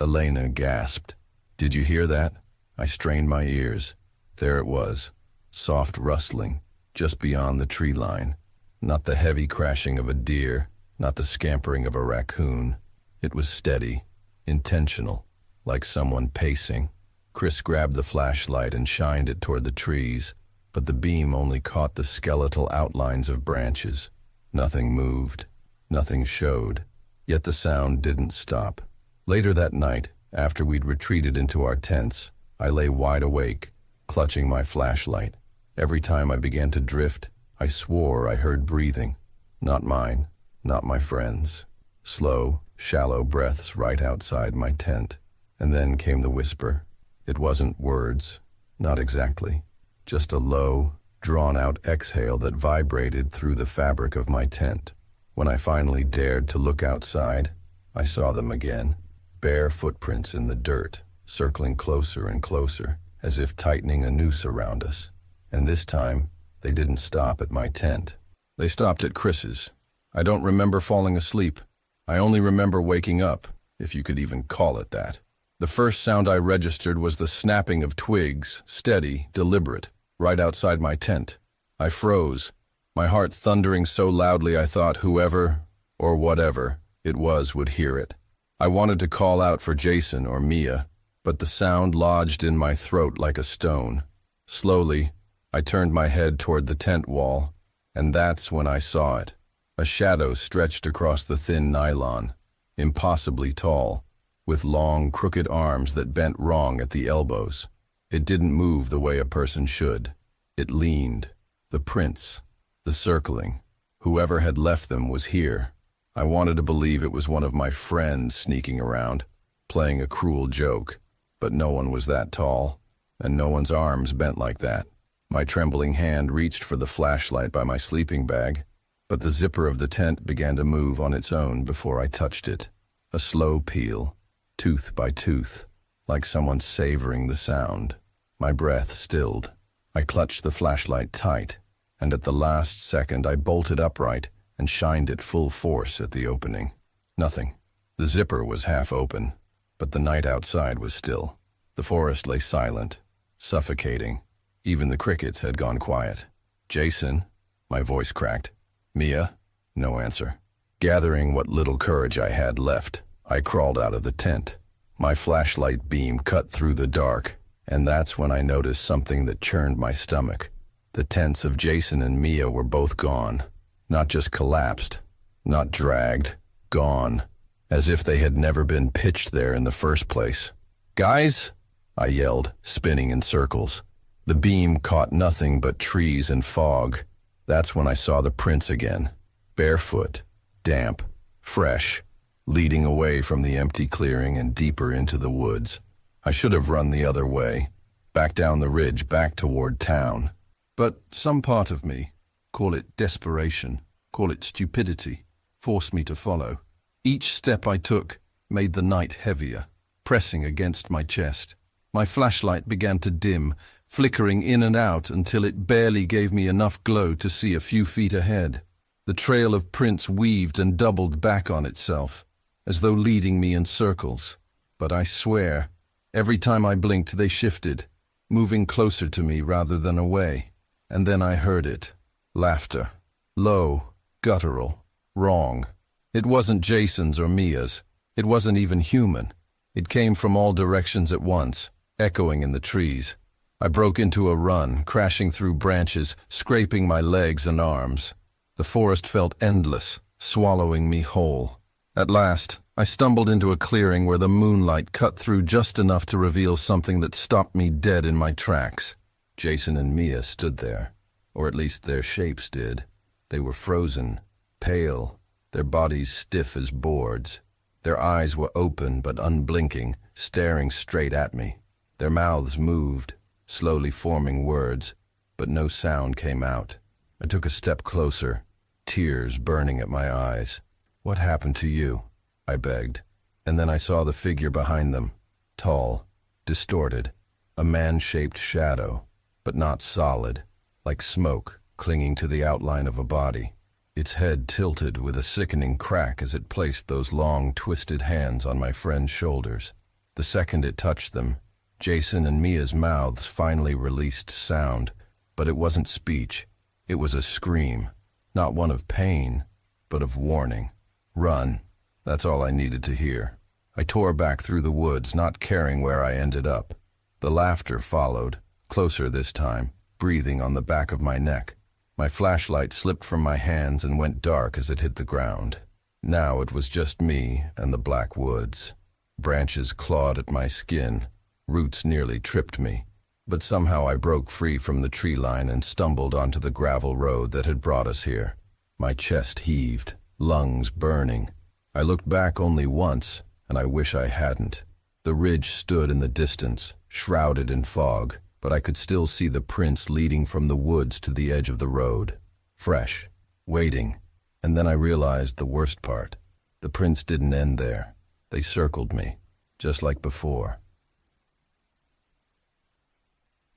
Elena gasped. "Did you hear that?" I strained my ears. There it was, soft rustling, just beyond the tree line. Not the heavy crashing of a deer, not the scampering of a raccoon. It was steady, intentional, like someone pacing. Chris grabbed the flashlight and shined it toward the trees, but the beam only caught the skeletal outlines of branches. Nothing moved, nothing showed, yet the sound didn't stop. Later that night, after we'd retreated into our tents, I lay wide awake, clutching my flashlight. Every time I began to drift, I swore I heard breathing, Not mine, not my friends. Slow, shallow breaths right outside my tent. And then came the whisper. It wasn't words, not exactly. Just a low, drawn-out exhale that vibrated through the fabric of my tent. When I finally dared to look outside, I saw them again. Bare footprints in the dirt, circling closer and closer, as if tightening a noose around us. And this time, they didn't stop at my tent. They stopped at Chris's. I don't remember falling asleep. I only remember waking up, if you could even call it that. The first sound I registered was the snapping of twigs, steady, deliberate, right outside my tent. I froze, my heart thundering so loudly I thought whoever, or whatever, it was would hear it. I wanted to call out for Jason or Mia, but the sound lodged in my throat like a stone. Slowly, I turned my head toward the tent wall, and that's when I saw it. A shadow stretched across the thin nylon, impossibly tall, with long, crooked arms that bent wrong at the elbows. It didn't move the way a person should. It leaned. The prints, the circling. Whoever had left them was here. I wanted to believe it was one of my friends sneaking around, playing a cruel joke, but no one was that tall, and no one's arms bent like that. My trembling hand reached for the flashlight by my sleeping bag, but the zipper of the tent began to move on its own before I touched it. A slow peel, tooth by tooth, like someone savoring the sound. My breath stilled. I clutched the flashlight tight, and at the last second I bolted upright and shined it full force at the opening. Nothing. The zipper was half open, but the night outside was still. The forest lay silent, suffocating. Even the crickets had gone quiet. Jason, my voice cracked. Mia, no answer. Gathering what little courage I had left, I crawled out of the tent. My flashlight beam cut through the dark, and that's when I noticed something that churned my stomach. The tents of Jason and Mia were both gone. Not just collapsed, not dragged, gone, as if they had never been pitched there in the first place. "Guys!" I yelled, spinning in circles. The beam caught nothing but trees and fog. That's when I saw the prints again. Barefoot, damp, fresh, leading away from the empty clearing and deeper into the woods. I should have run the other way, back down the ridge, back toward town. But some part of me, call it desperation, call it stupidity, forced me to follow. Each step I took made the night heavier, pressing against my chest. My flashlight began to dim, flickering in and out until it barely gave me enough glow to see a few feet ahead. The trail of prints weaved and doubled back on itself, as though leading me in circles. But I swear, every time I blinked they shifted, moving closer to me rather than away. And then I heard it. Laughter. Low, guttural, wrong. It wasn't Jason's or Mia's. It wasn't even human. It came from all directions at once, echoing in the trees. I broke into a run, crashing through branches, scraping my legs and arms. The forest felt endless, swallowing me whole. At last, I stumbled into a clearing where the moonlight cut through just enough to reveal something that stopped me dead in my tracks. Jason and Mia stood there, or at least their shapes did. They were frozen, pale, their bodies stiff as boards. Their eyes were open but unblinking, staring straight at me. Their mouths moved, slowly forming words, but no sound came out. I took a step closer, tears burning at my eyes. "What happened to you?" I begged. And then I saw the figure behind them, tall, distorted, a man-shaped shadow, but not solid, like smoke clinging to the outline of a body. Its head tilted with a sickening crack as it placed those long, twisted hands on my friend's shoulders. The second it touched them, Jason and Mia's mouths finally released sound, but it wasn't speech. It was a scream, not one of pain, but of warning. "Run." That's all I needed to hear. I tore back through the woods, not caring where I ended up. The laughter followed, closer this time, breathing on the back of my neck. My flashlight slipped from my hands and went dark as it hit the ground. Now it was just me and the black woods. Branches clawed at my skin, roots nearly tripped me, but somehow I broke free from the tree line and stumbled onto the gravel road that had brought us here. My chest heaved, lungs burning. I looked back only once, and I wish I hadn't. The ridge stood in the distance, shrouded in fog, but I could still see the prints leading from the woods to the edge of the road. Fresh, waiting, and then I realized the worst part. The prints didn't end there. They circled me, just like before.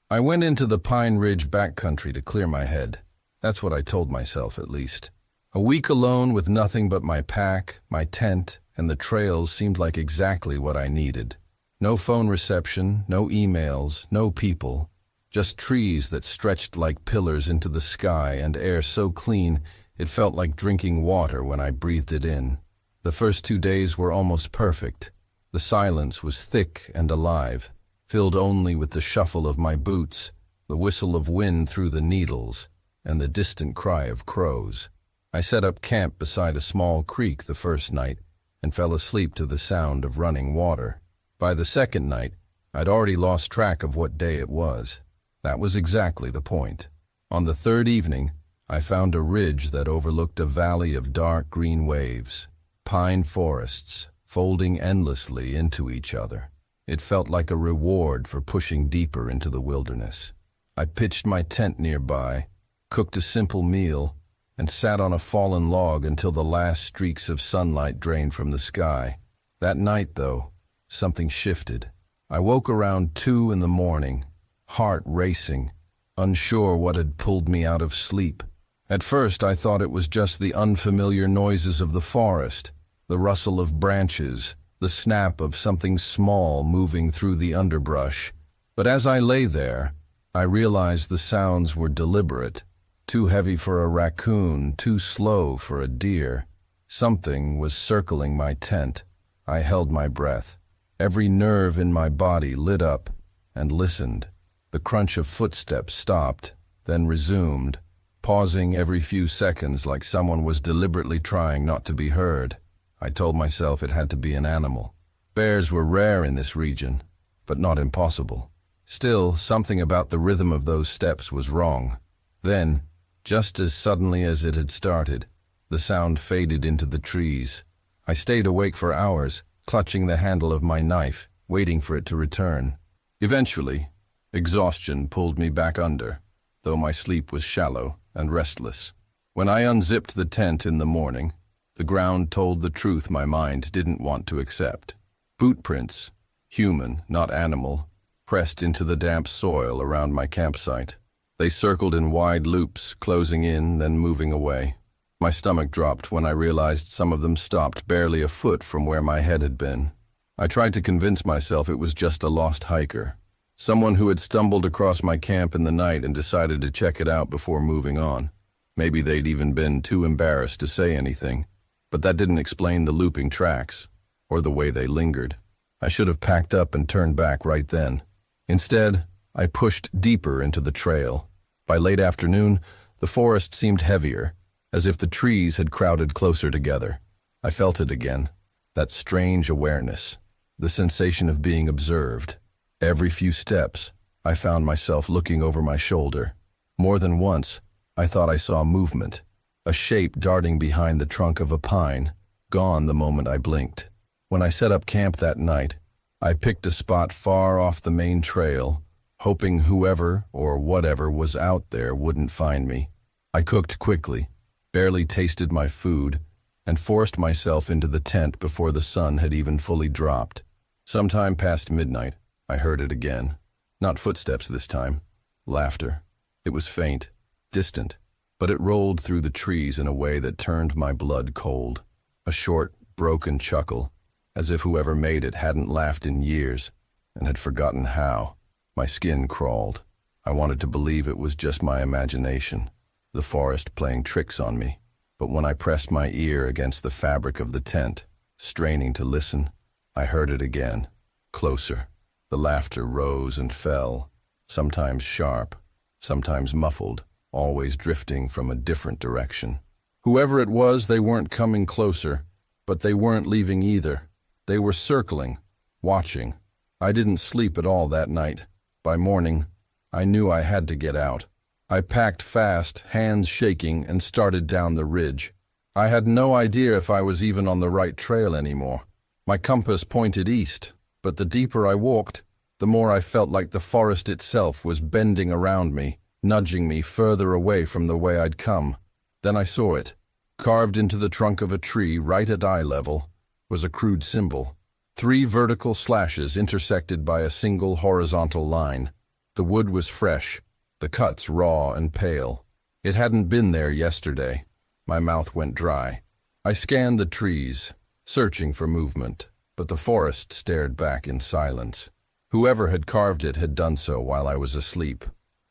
I went into the Pine Ridge backcountry to clear my head. That's what I told myself, at least. A week alone with nothing but my pack, my tent, and the trails seemed like exactly what I needed. No phone reception, no emails, no people. Just trees that stretched like pillars into the sky and air so clean it felt like drinking water when I breathed it in. The first 2 days were almost perfect. The silence was thick and alive, filled only with the shuffle of my boots, the whistle of wind through the needles, and the distant cry of crows. I set up camp beside a small creek the first night and fell asleep to the sound of running water. By the second night, I'd already lost track of what day it was. That was exactly the point. On the third evening, I found a ridge that overlooked a valley of dark green waves, pine forests folding endlessly into each other. It felt like a reward for pushing deeper into the wilderness. I pitched my tent nearby, cooked a simple meal, and sat on a fallen log until the last streaks of sunlight drained from the sky. That night, though, something shifted. I woke around 2 in the morning, heart racing, unsure what had pulled me out of sleep. At first, I thought it was just the unfamiliar noises of the forest, the rustle of branches, the snap of something small moving through the underbrush. But as I lay there, I realized the sounds were deliberate, too heavy for a raccoon, too slow for a deer. Something was circling my tent. I held my breath. Every nerve in my body lit up and listened. The crunch of footsteps stopped, then resumed, pausing every few seconds like someone was deliberately trying not to be heard. I told myself it had to be an animal. Bears were rare in this region, but not impossible. Still, something about the rhythm of those steps was wrong. Then, just as suddenly as it had started, the sound faded into the trees. I stayed awake for hours, clutching the handle of my knife, waiting for it to return. Eventually, exhaustion pulled me back under, though my sleep was shallow and restless. When I unzipped the tent in the morning, the ground told the truth my mind didn't want to accept. Boot prints, human, not animal, pressed into the damp soil around my campsite. They circled in wide loops, closing in, then moving away. My stomach dropped when I realized some of them stopped barely a foot from where my head had been. I tried to convince myself it was just a lost hiker, someone who had stumbled across my camp in the night and decided to check it out before moving on. Maybe they'd even been too embarrassed to say anything, but that didn't explain the looping tracks, or the way they lingered. I should have packed up and turned back right then. Instead, I pushed deeper into the trail. By late afternoon, the forest seemed heavier, as if the trees had crowded closer together. I felt it again, that strange awareness, the sensation of being observed. Every few steps, I found myself looking over my shoulder. More than once, I thought I saw movement, a shape darting behind the trunk of a pine, gone the moment I blinked. When I set up camp that night, I picked a spot far off the main trail, hoping whoever or whatever was out there wouldn't find me. I cooked quickly, barely tasted my food, and forced myself into the tent before the sun had even fully dropped. Sometime past midnight, I heard it again. Not footsteps this time. Laughter. It was faint, distant, but it rolled through the trees in a way that turned my blood cold. A short, broken chuckle, as if whoever made it hadn't laughed in years and had forgotten how. My skin crawled. I wanted to believe it was just my imagination, the forest playing tricks on me. But when I pressed my ear against the fabric of the tent, straining to listen, I heard it again, closer. The laughter rose and fell, sometimes sharp, sometimes muffled, always drifting from a different direction. Whoever it was, they weren't coming closer, but they weren't leaving either. They were circling, watching. I didn't sleep at all that night. By morning, I knew I had to get out. I packed fast, hands shaking, and started down the ridge. I had no idea if I was even on the right trail anymore. My compass pointed east, but the deeper I walked, the more I felt like the forest itself was bending around me, nudging me further away from the way I'd come. Then I saw it. Carved into the trunk of a tree right at eye level was a crude symbol. 3 vertical slashes intersected by a single horizontal line. The wood was fresh, the cuts raw and pale. It hadn't been there yesterday. My mouth went dry. I scanned the trees, searching for movement, but the forest stared back in silence. Whoever had carved it had done so while I was asleep,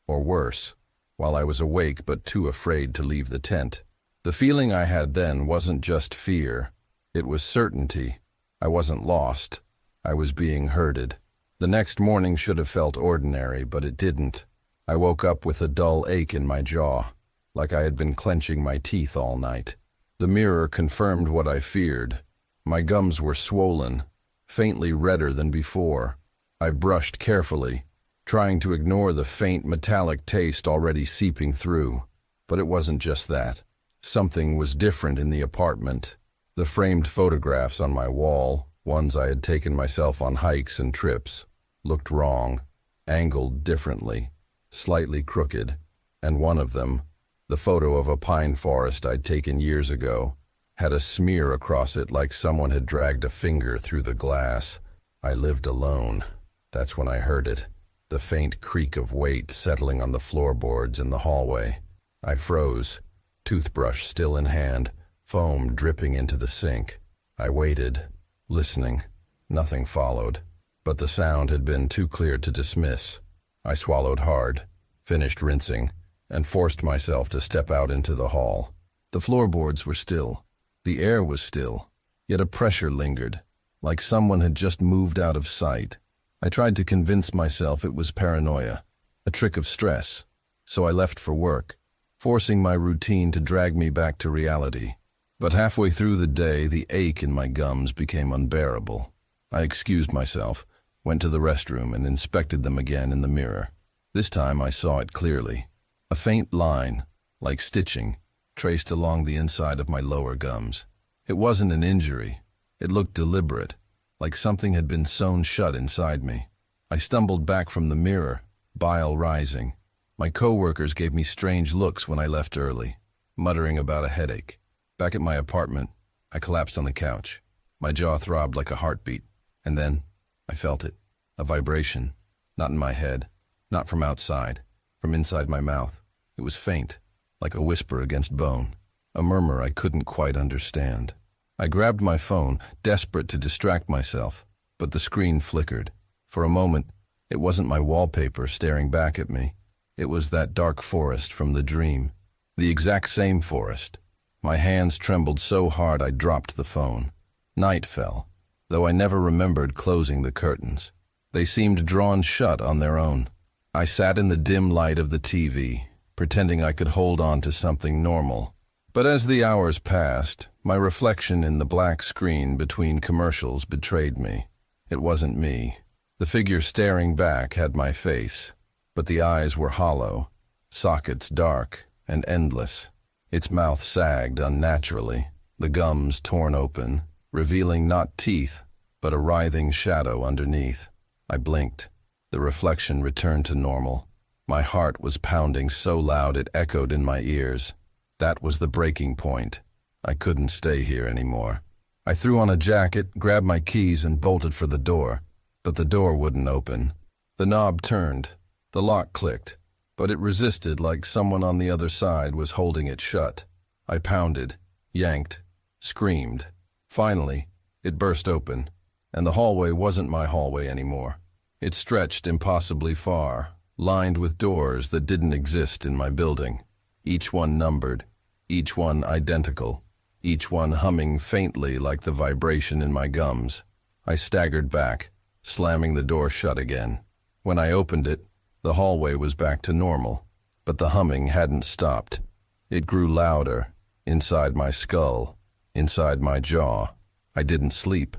or worse, while I was awake but too afraid to leave the tent. The feeling I had then wasn't just fear, it was certainty. I wasn't lost. I was being herded. The next morning should have felt ordinary, but it didn't. I woke up with a dull ache in my jaw, like I had been clenching my teeth all night. The mirror confirmed what I feared. My gums were swollen, faintly redder than before. I brushed carefully, trying to ignore the faint metallic taste already seeping through. But it wasn't just that. Something was different in the apartment. The framed photographs on my wall, ones I had taken myself on hikes and trips, looked wrong, angled differently, slightly crooked, and one of them, the photo of a pine forest I'd taken years ago, had a smear across it like someone had dragged a finger through the glass. I lived alone. That's when I heard it, the faint creak of weight settling on the floorboards in the hallway. I froze, toothbrush still in hand, foam dripping into the sink. I waited, listening. Nothing followed, but the sound had been too clear to dismiss. I swallowed hard, finished rinsing, and forced myself to step out into the hall. The floorboards were still. The air was still, yet a pressure lingered, like someone had just moved out of sight. I tried to convince myself it was paranoia, a trick of stress, so I left for work, forcing my routine to drag me back to reality. But halfway through the day, the ache in my gums became unbearable. I excused myself, went to the restroom, and inspected them again in the mirror. This time I saw it clearly. A faint line, like stitching, traced along the inside of my lower gums. It wasn't an injury. It looked deliberate, like something had been sewn shut inside me. I stumbled back from the mirror, bile rising. My coworkers gave me strange looks when I left early, muttering about a headache. Back at my apartment, I collapsed on the couch. My jaw throbbed like a heartbeat, and then I felt it, a vibration, not in my head, not from outside, from inside my mouth. It was faint, like a whisper against bone, a murmur I couldn't quite understand. I grabbed my phone, desperate to distract myself, but the screen flickered. For a moment, it wasn't my wallpaper staring back at me. It was that dark forest from the dream, the exact same forest. My hands trembled so hard I dropped the phone. Night fell, though I never remembered closing the curtains. They seemed drawn shut on their own. I sat in the dim light of the TV, pretending I could hold on to something normal. But as the hours passed, my reflection in the black screen between commercials betrayed me. It wasn't me. The figure staring back had my face, but the eyes were hollow, sockets dark and endless. Its mouth sagged unnaturally, the gums torn open, revealing not teeth, but a writhing shadow underneath. I blinked. The reflection returned to normal. My heart was pounding so loud it echoed in my ears. That was the breaking point. I couldn't stay here anymore. I threw on a jacket, grabbed my keys, and bolted for the door. But the door wouldn't open. The knob turned. The lock clicked, but it resisted like someone on the other side was holding it shut. I pounded, yanked, screamed. Finally, it burst open, and the hallway wasn't my hallway anymore. It stretched impossibly far, lined with doors that didn't exist in my building. Each one numbered, each one identical, each one humming faintly like the vibration in my gums. I staggered back, slamming the door shut again. When I opened it, the hallway was back to normal, but the humming hadn't stopped. It grew louder, inside my skull, inside my jaw. I didn't sleep.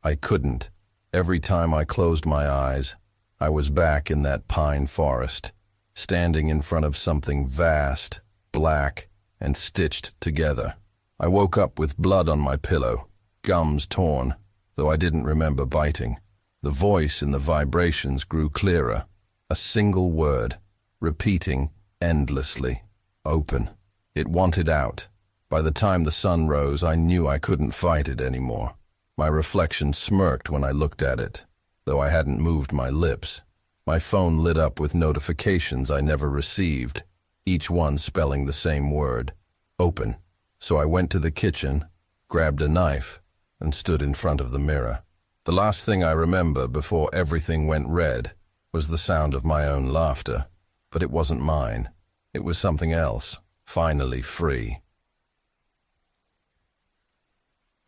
I couldn't. Every time I closed my eyes, I was back in that pine forest, standing in front of something vast, black, and stitched together. I woke up with blood on my pillow, gums torn, though I didn't remember biting. The voice in the vibrations grew clearer, a single word, repeating endlessly, open. It wanted out. By the time the sun rose, I knew I couldn't fight it anymore. My reflection smirked when I looked at it, though I hadn't moved my lips. My phone lit up with notifications I never received, each one spelling the same word, open. So I went to the kitchen, grabbed a knife, and stood in front of the mirror. The last thing I remember before everything went red was the sound of my own laughter, but it wasn't mine. It was something else, finally free.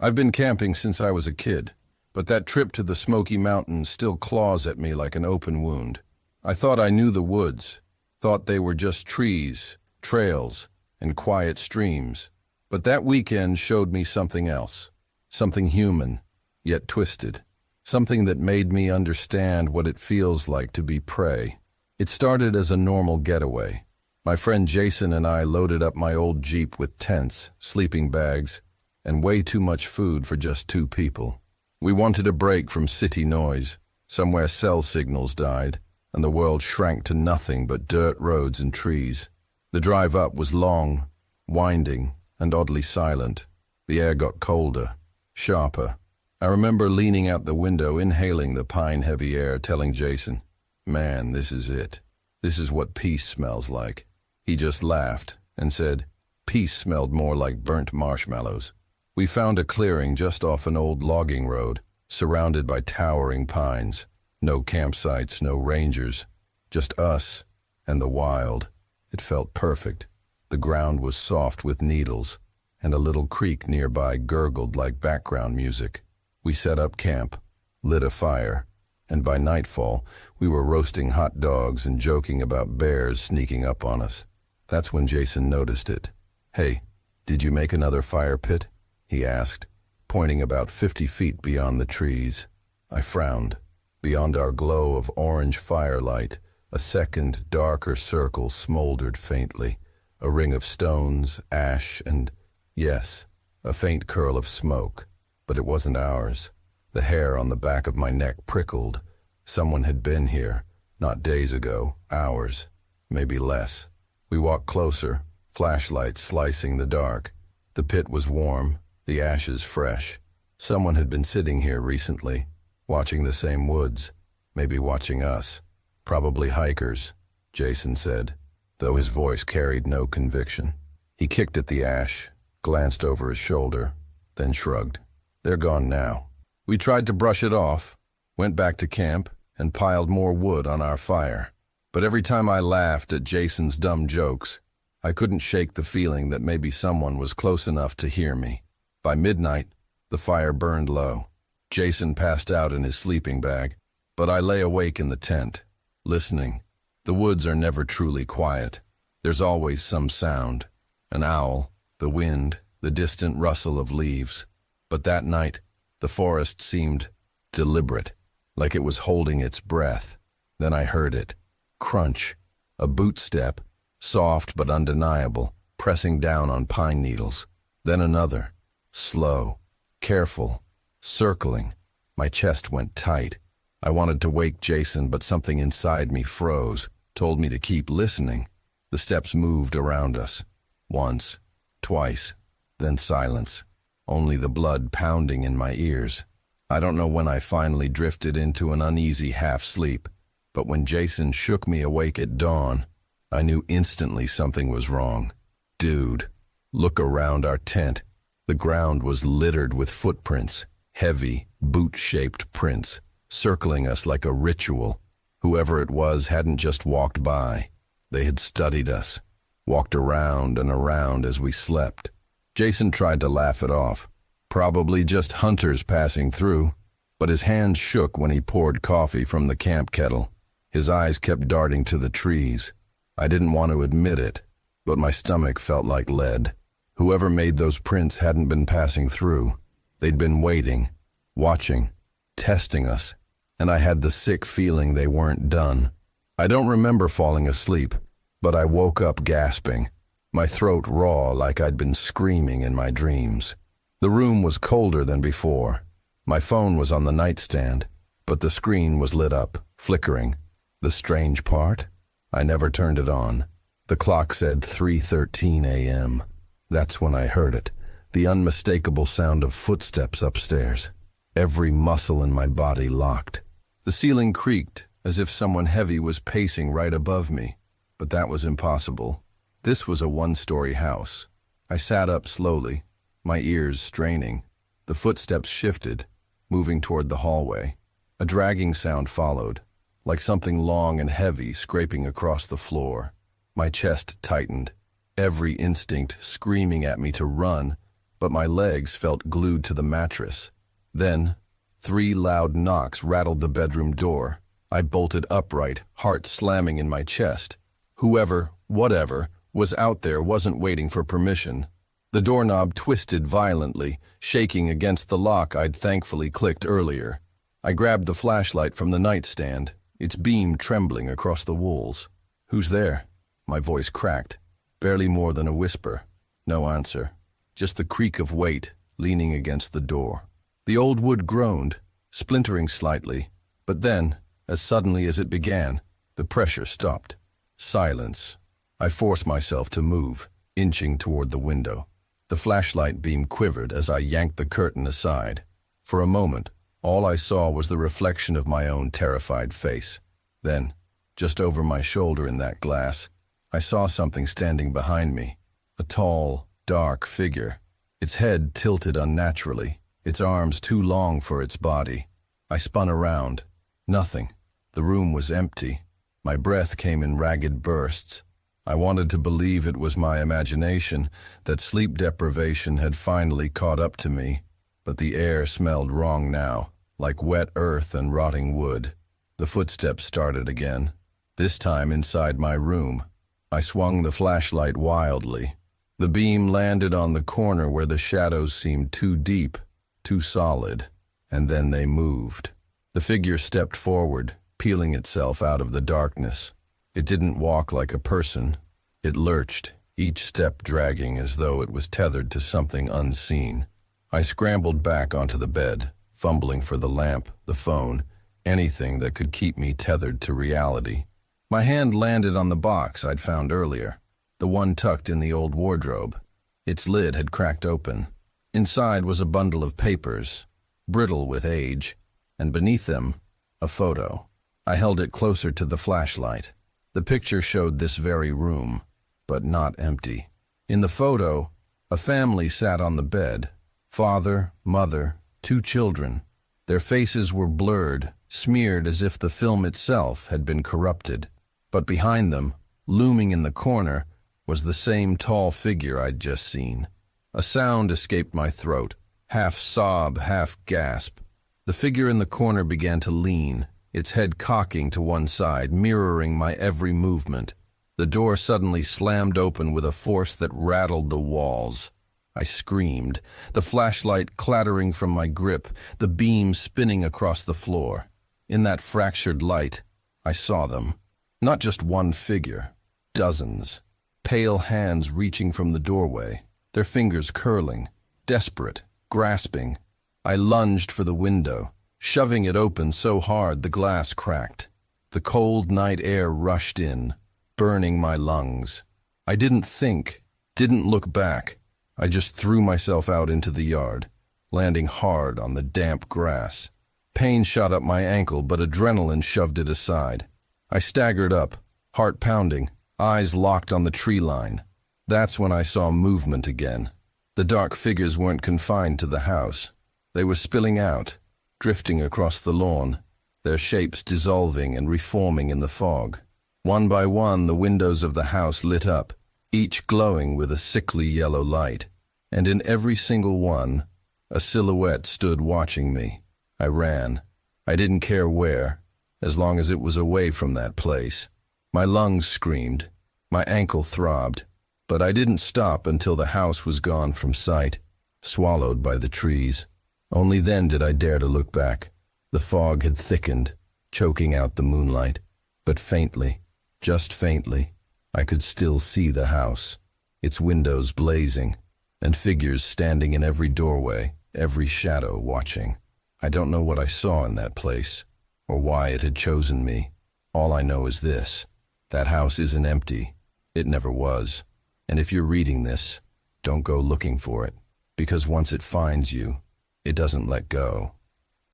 I've been camping since I was a kid, but that trip to the Smoky Mountains still claws at me like an open wound. I thought I knew the woods, thought they were just trees, trails, and quiet streams. But that weekend showed me something else, something human, yet twisted, something that made me understand what it feels like to be prey. It started as a normal getaway. My friend Jason and I loaded up my old Jeep with tents, sleeping bags, and way too much food for just 2 people. We wanted a break from city noise, somewhere cell signals died, and the world shrank to nothing but dirt roads and trees. The drive up was long, winding, and oddly silent. The air got colder, sharper. I remember leaning out the window, inhaling the pine-heavy air, telling Jason, "Man, this is it. This is what peace smells like." He just laughed and said, "Peace smelled more like burnt marshmallows." We found a clearing just off an old logging road, surrounded by towering pines. No campsites, no rangers, just us and the wild. It felt perfect. The ground was soft with needles, and a little creek nearby gurgled like background music. We set up camp, lit a fire, and by nightfall, we were roasting hot dogs and joking about bears sneaking up on us. That's when Jason noticed it. "Hey, did you make another fire pit?" he asked, pointing about 50 feet beyond the trees. I frowned. Beyond our glow of orange firelight, a second, darker circle smoldered faintly, a ring of stones, ash, and, yes, a faint curl of smoke. But it wasn't ours. The hair on the back of my neck prickled. Someone had been here, not days ago, hours, maybe less. We walked closer, flashlights slicing the dark. The pit was warm, the ashes fresh. Someone had been sitting here recently, watching the same woods, maybe watching us. Probably hikers, Jason said, though his voice carried no conviction. He kicked at the ash, glanced over his shoulder, then shrugged. "They're gone now." We tried to brush it off, went back to camp, and piled more wood on our fire. But every time I laughed at Jason's dumb jokes, I couldn't shake the feeling that maybe someone was close enough to hear me. By midnight, the fire burned low. Jason passed out in his sleeping bag, but I lay awake in the tent, listening. The woods are never truly quiet. There's always some sound, an owl, the wind, the distant rustle of leaves. But that night, the forest seemed deliberate, like it was holding its breath. Then I heard it. Crunch. A boot step, soft but undeniable, pressing down on pine needles. Then another. Slow, careful, circling. My chest went tight. I wanted to wake Jason, but something inside me froze, told me to keep listening. The steps moved around us. Once, twice, then silence. Only the blood pounding in my ears. I don't know when I finally drifted into an uneasy half-sleep, but when Jason shook me awake at dawn, I knew instantly something was wrong. Dude, look around our tent. The ground was littered with footprints, heavy, boot-shaped prints, circling us like a ritual. Whoever it was hadn't just walked by. They had studied us, walked around and around as we slept. Jason tried to laugh it off. Probably just hunters passing through, but his hands shook when he poured coffee from the camp kettle. His eyes kept darting to the trees. I didn't want to admit it, but my stomach felt like lead. Whoever made those prints hadn't been passing through. They'd been waiting, watching, testing us, and I had the sick feeling they weren't done. I don't remember falling asleep, but I woke up gasping, my throat raw like I'd been screaming in my dreams. The room was colder than before. My phone was on the nightstand, but the screen was lit up, flickering. The strange part? I never turned it on. The clock said 3:13 a.m. That's when I heard it, the unmistakable sound of footsteps upstairs. Every muscle in my body locked. The ceiling creaked, as if someone heavy was pacing right above me, but that was impossible. This was a one-story house. I sat up slowly, my ears straining. The footsteps shifted, moving toward the hallway. A dragging sound followed, like something long and heavy scraping across the floor. My chest tightened, every instinct screaming at me to run, but my legs felt glued to the mattress. Then, 3 loud knocks rattled the bedroom door. I bolted upright, heart slamming in my chest. Whoever, whatever, was out there wasn't waiting for permission. The doorknob twisted violently, shaking against the lock I'd thankfully clicked earlier. I grabbed the flashlight from the nightstand, its beam trembling across the walls. "Who's there?" My voice cracked, barely more than a whisper. No answer, just the creak of weight leaning against the door. The old wood groaned, splintering slightly, but then, as suddenly as it began, the pressure stopped. Silence. I forced myself to move, inching toward the window. The flashlight beam quivered as I yanked the curtain aside. For a moment, all I saw was the reflection of my own terrified face. Then, just over my shoulder in that glass, I saw something standing behind me. A tall, dark figure. Its head tilted unnaturally, its arms too long for its body. I spun around. Nothing. The room was empty. My breath came in ragged bursts. I wanted to believe it was my imagination, that sleep deprivation had finally caught up to me, but the air smelled wrong now, like wet earth and rotting wood. The footsteps started again, this time inside my room. I swung the flashlight wildly. The beam landed on the corner where the shadows seemed too deep, too solid, and then they moved. The figure stepped forward, peeling itself out of the darkness. It didn't walk like a person. It lurched, each step dragging as though it was tethered to something unseen. I scrambled back onto the bed, fumbling for the lamp, the phone, anything that could keep me tethered to reality. My hand landed on the box I'd found earlier, the one tucked in the old wardrobe. Its lid had cracked open. Inside was a bundle of papers, brittle with age, and beneath them, a photo. I held it closer to the flashlight. The picture showed this very room, but not empty. In the photo, a family sat on the bed. Father, mother, 2 children. Their faces were blurred, smeared as if the film itself had been corrupted. But behind them, looming in the corner, was the same tall figure I'd just seen. A sound escaped my throat, half sob, half gasp. The figure in the corner began to lean, its head cocking to one side, mirroring my every movement. The door suddenly slammed open with a force that rattled the walls. I screamed, the flashlight clattering from my grip, the beam spinning across the floor. In that fractured light, I saw them. Not just one figure, dozens. Pale hands reaching from the doorway, their fingers curling, desperate, grasping. I lunged for the window, shoving it open so hard the glass cracked. The cold night air rushed in, burning my lungs. I didn't think, didn't look back. I just threw myself out into the yard, landing hard on the damp grass. Pain shot up my ankle, but adrenaline shoved it aside. I staggered up, heart pounding, eyes locked on the tree line. That's when I saw movement again. The dark figures weren't confined to the house. They were spilling out, drifting across the lawn, their shapes dissolving and reforming in the fog. One by one, the windows of the house lit up, each glowing with a sickly yellow light. And in every single one, a silhouette stood watching me. I ran. I didn't care where, as long as it was away from that place. My lungs screamed, my ankle throbbed, but I didn't stop until the house was gone from sight, swallowed by the trees. Only then did I dare to look back. The fog had thickened, choking out the moonlight. But faintly, just faintly, I could still see the house, its windows blazing, and figures standing in every doorway, every shadow watching. I don't know what I saw in that place, or why it had chosen me. All I know is this: that house isn't empty. It never was. And if you're reading this, don't go looking for it, because once it finds you, it doesn't let go.